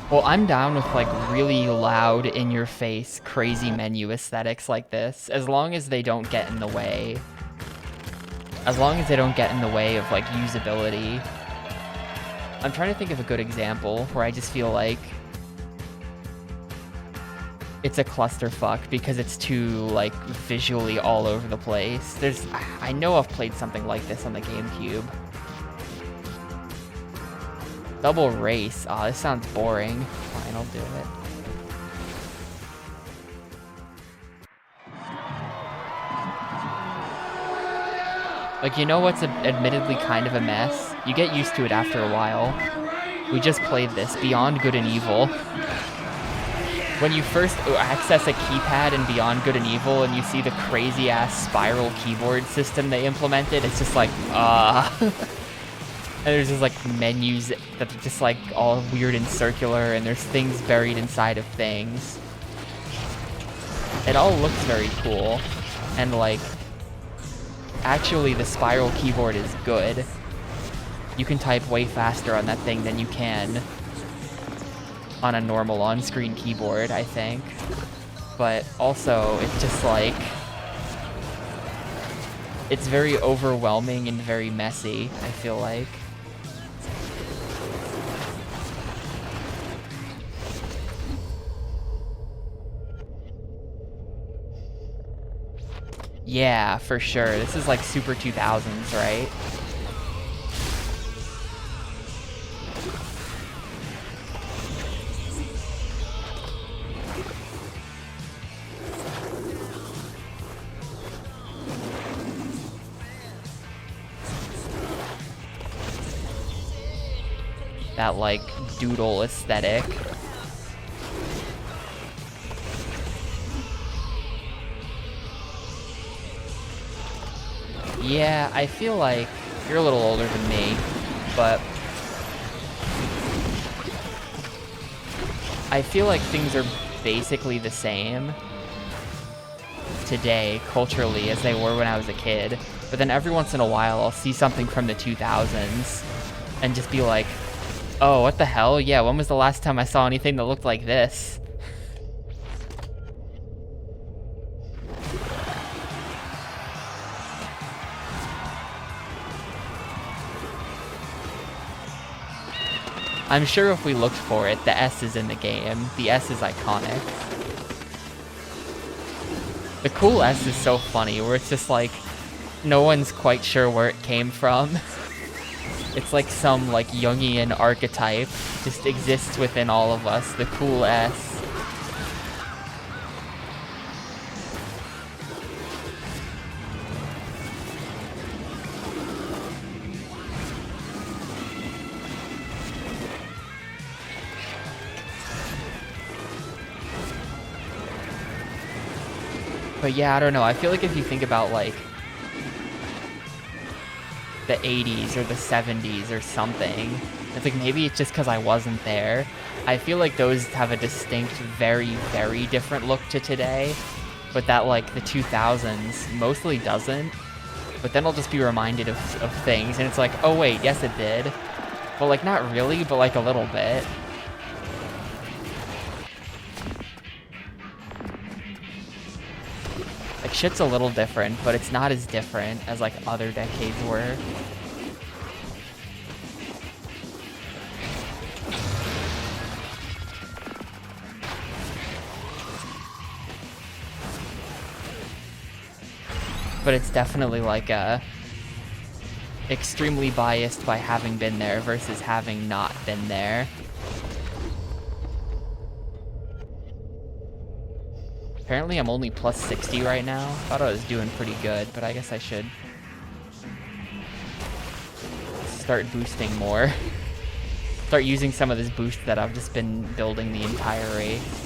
Well, I'm down with like really loud, in-your-face, crazy menu aesthetics like this, as long as they don't get in the way. As long as they don't get in the way of like usability. I'm trying to think of a good example where I just feel like it's a clusterfuck because it's too like visually all over the place. I know I've played something like this on the Gamecube. Double race. Oh, this sounds boring. Fine, I'll do it. Like, you know what's admittedly kind of a mess? You get used to it after a while. We just played this, Beyond Good and Evil. When you first access a keypad in Beyond Good and Evil and you see the crazy-ass spiral keyboard system they implemented, it's just like, And there's just like menus that are just like all weird and circular, and there's things buried inside of things. It all looks very cool, and like, actually the spiral keyboard is good. You can type way faster on that thing than you can on a normal on-screen keyboard, I think. But also, it's just like, it's very overwhelming and very messy, I feel like. Yeah, for sure. This is like super 2000s, right? That like doodle aesthetic. Yeah, I feel like you're a little older than me, but I feel like things are basically the same today, culturally, as they were when I was a kid. But then every once in a while, I'll see something from the 2000s and just be like, oh, what the hell? Yeah, when was the last time I saw anything that looked like this? I'm sure if we looked for it, the S is in the game. The S is iconic. The cool S is so funny, where it's just like, no one's quite sure where it came from. It's like some like Jungian archetype just exists within all of us, the cool S. But yeah, I don't know. I feel like if you think about like the 80s or the 70s or something, it's like maybe it's just because I wasn't there. I feel like those have a distinct, very, very different look to today. But that like the 2000s mostly doesn't. But then I'll just be reminded of things and it's like, oh wait, yes it did. But like not really, but like a little bit. Like, shit's a little different, but it's not as different as, like, other decades were. But it's definitely, like, extremely biased by having been there versus having not been there. Apparently I'm only plus 60 right now. Thought I was doing pretty good, but I guess I should start boosting more. Start using some of this boost that I've just been building the entire race.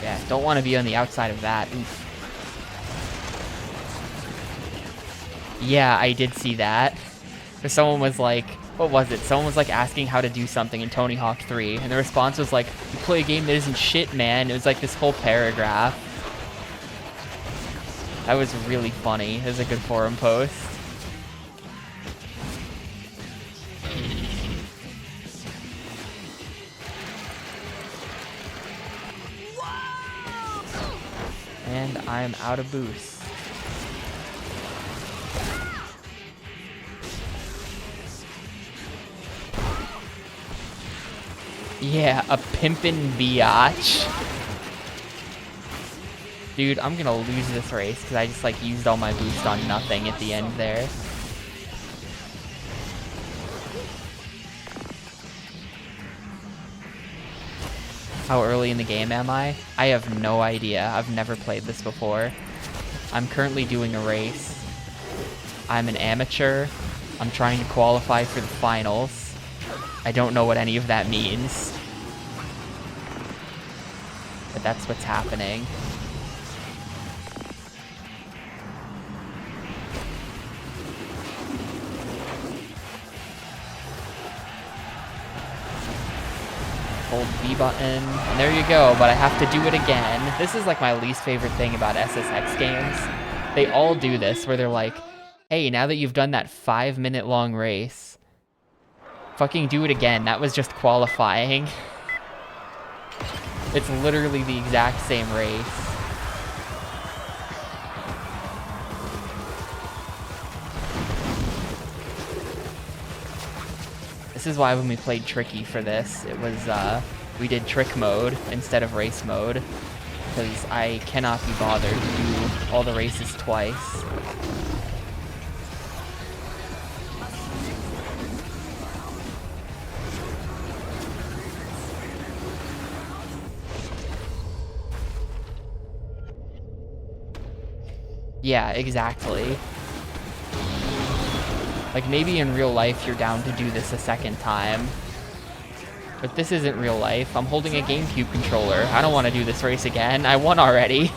Yeah, don't want to be on the outside of that. Oof. Yeah, I did see that. Because someone was like, what was it? Someone was like asking how to do something in Tony Hawk 3, and the response was like, you play a game that isn't shit, man. It was like this whole paragraph. That was really funny. It was a good forum post. And I'm out of boost. Yeah, a pimpin' biatch. Dude, I'm gonna lose this race because I just like used all my boost on nothing at the end there. How early in the game am I? I have no idea. I've never played this before. I'm currently doing a race. I'm an amateur. I'm trying to qualify for the finals. I don't know what any of that means. But that's what's happening. Hold B button, and there you go, but I have to do it again. This is like my least favorite thing about SSX games. They all do this, where they're like, hey, now that you've done that 5-minute long race, fucking do it again. That was just qualifying. It's literally the exact same race. This is why when we played Tricky for this, it was, we did trick mode instead of race mode, because I cannot be bothered to do all the races twice. Yeah, exactly. Like, maybe in real life you're down to do this a second time. But this isn't real life. I'm holding a Gamecube controller. I don't want to do this race again. I won already.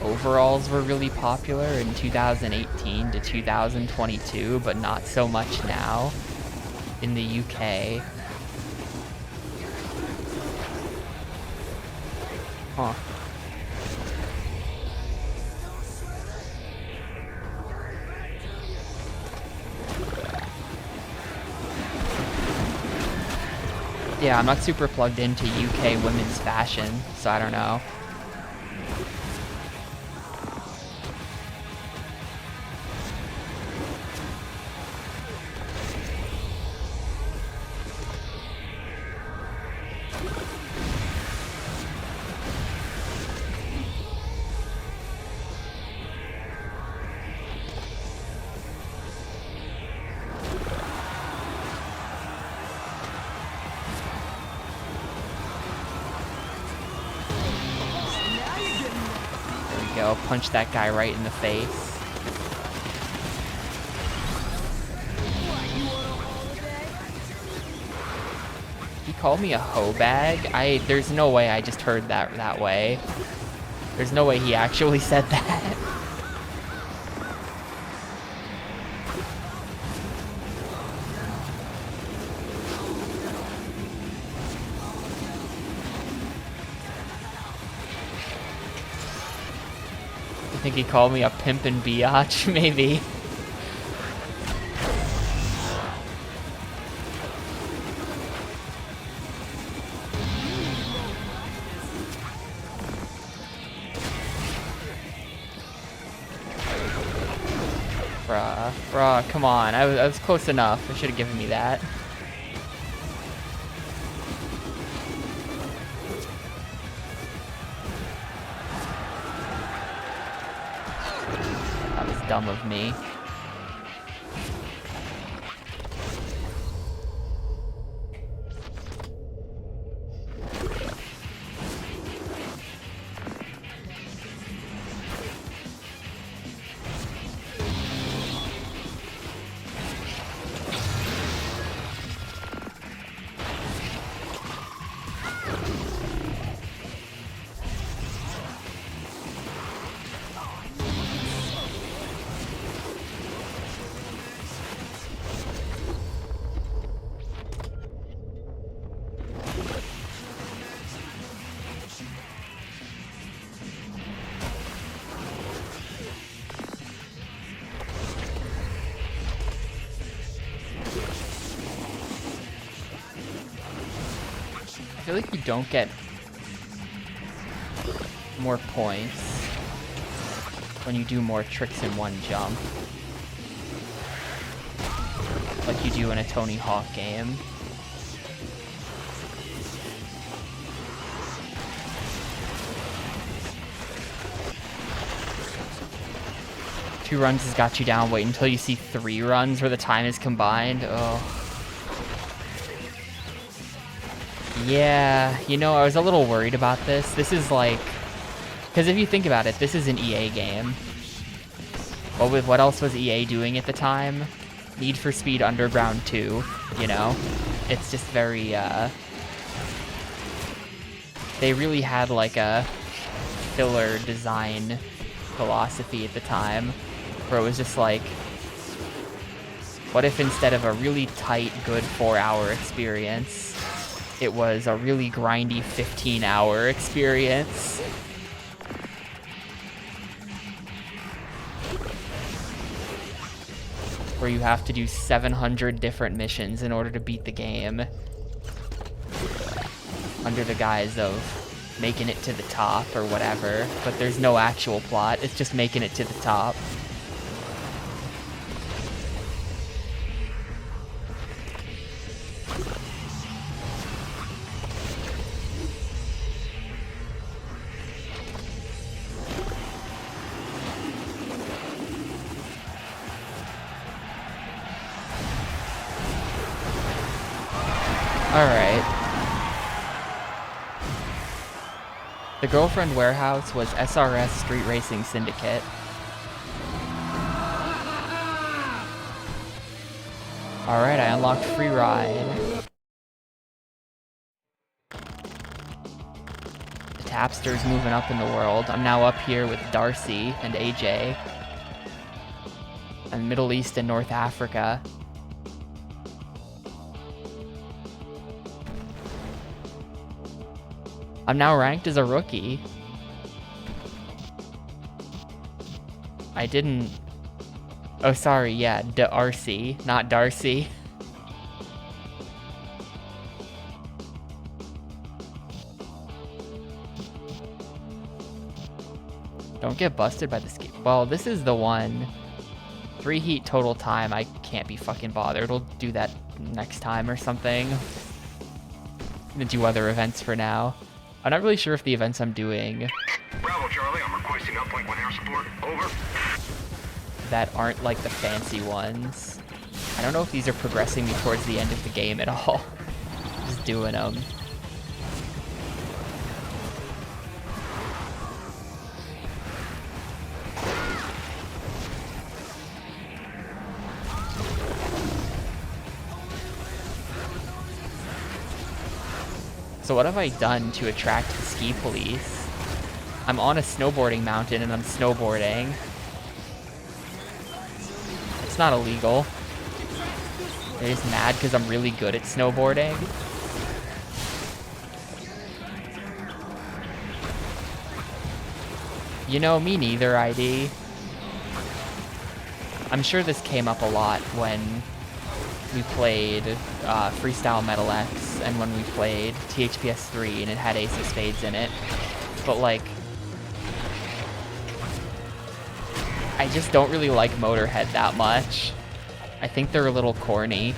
Overalls were really popular in 2018 to 2022, but not so much now in the UK. Huh. Yeah, I'm not super plugged into UK women's fashion, so I don't know. Go punch that guy right in the face. He called me a hoe bag. There's no way I just heard that way. There's no way he actually said that. I think he called me a pimpin' biatch, maybe. Bruh, come on. I was close enough. I should have given me that. That was dumb of me. I feel like you don't get more points when you do more tricks in one jump, like you do in a Tony Hawk game. Two runs has got you down. Wait until you see 3 runs where the time is combined. Oh. Yeah, you know, I was a little worried about this. This is like, because if you think about it, this is an EA game. Well, with what else was EA doing at the time? Need for Speed Underground 2, you know? It's just very, they really had like a filler design philosophy at the time, where it was just like, what if instead of a really tight, good 4-hour experience, it was a really grindy 15-hour experience? Where you have to do 700 different missions in order to beat the game. Under the guise of making it to the top or whatever. But there's no actual plot, it's just making it to the top. Alright. The Girlfriend Warehouse was SRS Street Racing Syndicate. Alright, I unlocked Free Ride. The Tapster's moving up in the world. I'm now up here with Darcy and AJ. And Middle East and North Africa. I'm now ranked as a rookie. I didn't... Oh, sorry, yeah, Darcy, not Darcy. Don't get busted by the ski. Well, this is the one. 3 heat total time. I can't be fucking bothered. We'll do that next time or something. I'm gonna do other events for now. I'm not really sure if the events I'm doing Bravo, Charlie. I'm requesting uplink with air support. Over. that aren't like the fancy ones. I don't know if these are progressing me towards the end of the game at all. Just doing them. So what have I done to attract the ski police? I'm on a snowboarding mountain and I'm snowboarding. It's not illegal. They're just mad because I'm really good at snowboarding. You know, me neither, ID. I'm sure this came up a lot when we played Freestyle Metal X and when we played THPS 3 and it had Ace of Spades in it. But like, I just don't really like Motorhead that much. I think they're a little corny.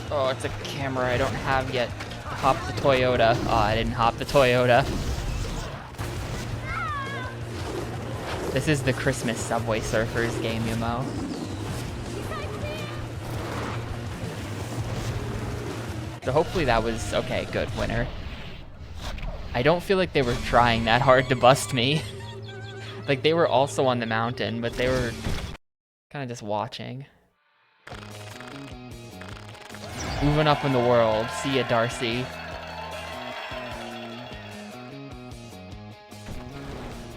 Oh, it's a camera I don't have yet. Hop the Toyota. Oh, I didn't hop the Toyota. This is the Christmas Subway Surfers game, Yumo. So hopefully that was okay, good, winner. I don't feel like they were trying that hard to bust me. Like they were also on the mountain, but they were kind of just watching. Moving up in the world. See ya, Darcy.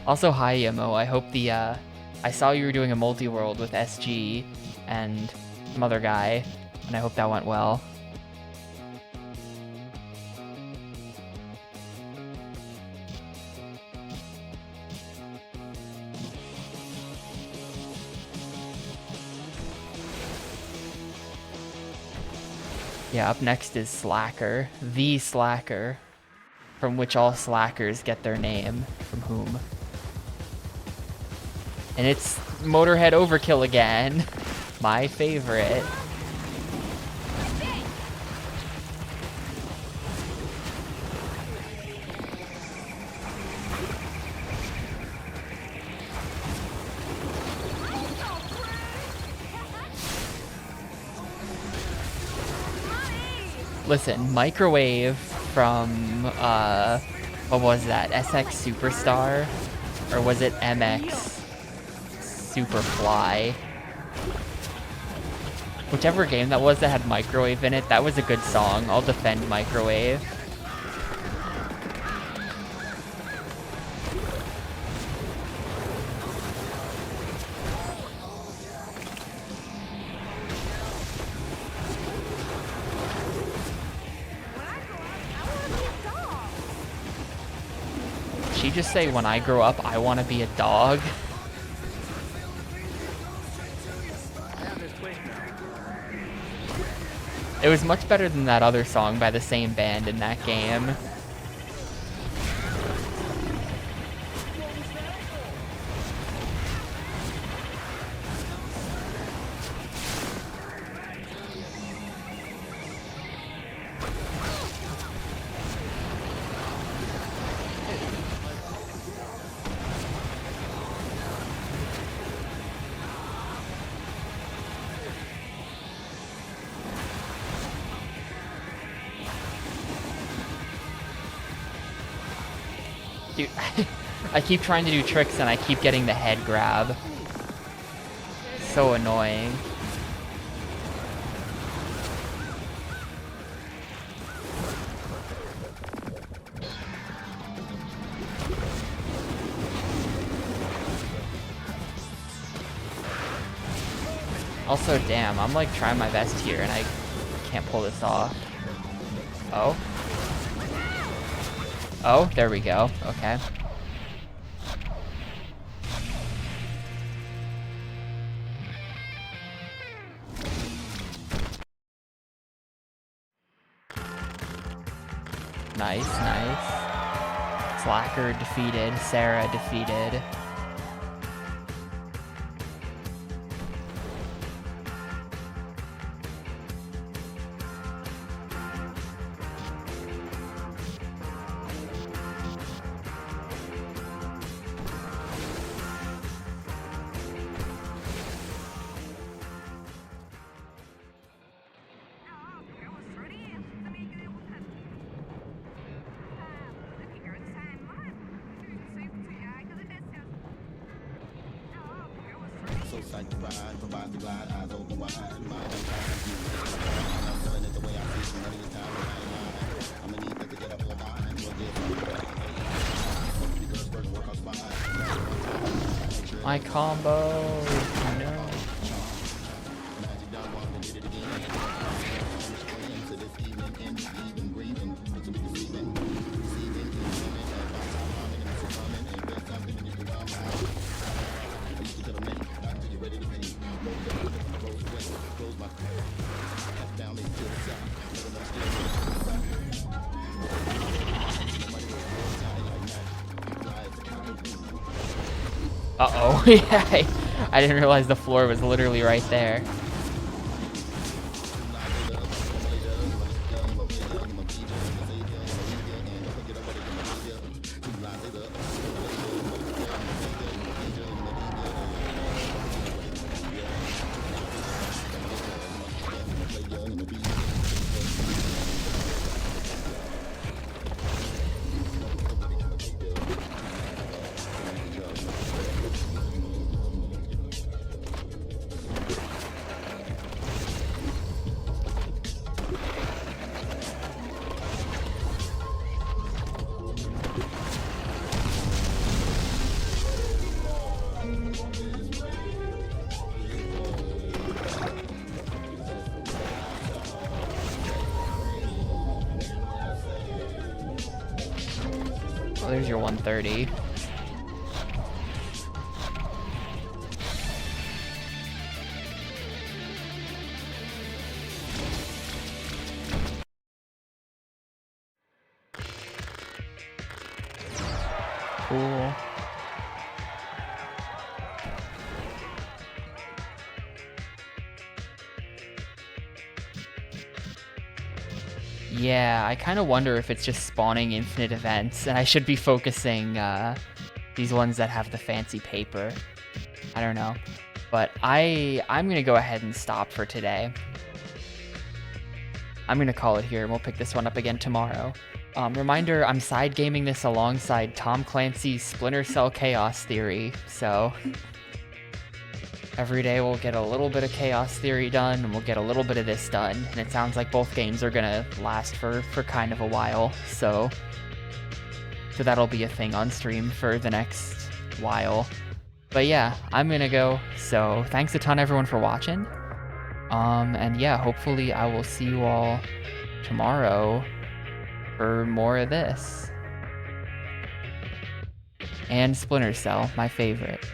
Also, hi, Yamo. I hope the, I saw you were doing a multi-world with SG and some other guy, and I hope that went well. Yeah, up next is Slacker, the Slacker, from which all slackers get their name, from whom. And it's Motorhead Overkill again, my favorite. Listen, Microwave from, what was that, SX Superstar? Or was it MX Superfly? Whichever game that was that had Microwave in it, that was a good song. I'll defend Microwave. Did she just say, when I grow up, I want to be a dog? It was much better than that other song by the same band in that game. Dude, I keep trying to do tricks and I keep getting the head grab. So annoying. Also, damn, I'm like trying my best here and I can't pull this off. Oh. Oh, there we go. Okay. Nice, nice. Slacker defeated. Sarah defeated. My combo. No. Uh-oh. Yeah, I didn't realize the floor was literally right there. Well, there's your 130. Cool. Yeah, I kind of wonder if it's just spawning infinite events, and I should be focusing these ones that have the fancy paper. I don't know. But I'm going to go ahead and stop for today. I'm going to call it here, and we'll pick this one up again tomorrow. Reminder, I'm side gaming this alongside Tom Clancy's Splinter Cell Chaos Theory, so every day we'll get a little bit of Chaos Theory done, and we'll get a little bit of this done, and it sounds like both games are gonna last for kind of a while, so that'll be a thing on stream for the next while. But yeah, I'm gonna go, so thanks a ton everyone for watching, and yeah, hopefully I will see you all tomorrow for more of this. And Splinter Cell, my favorite.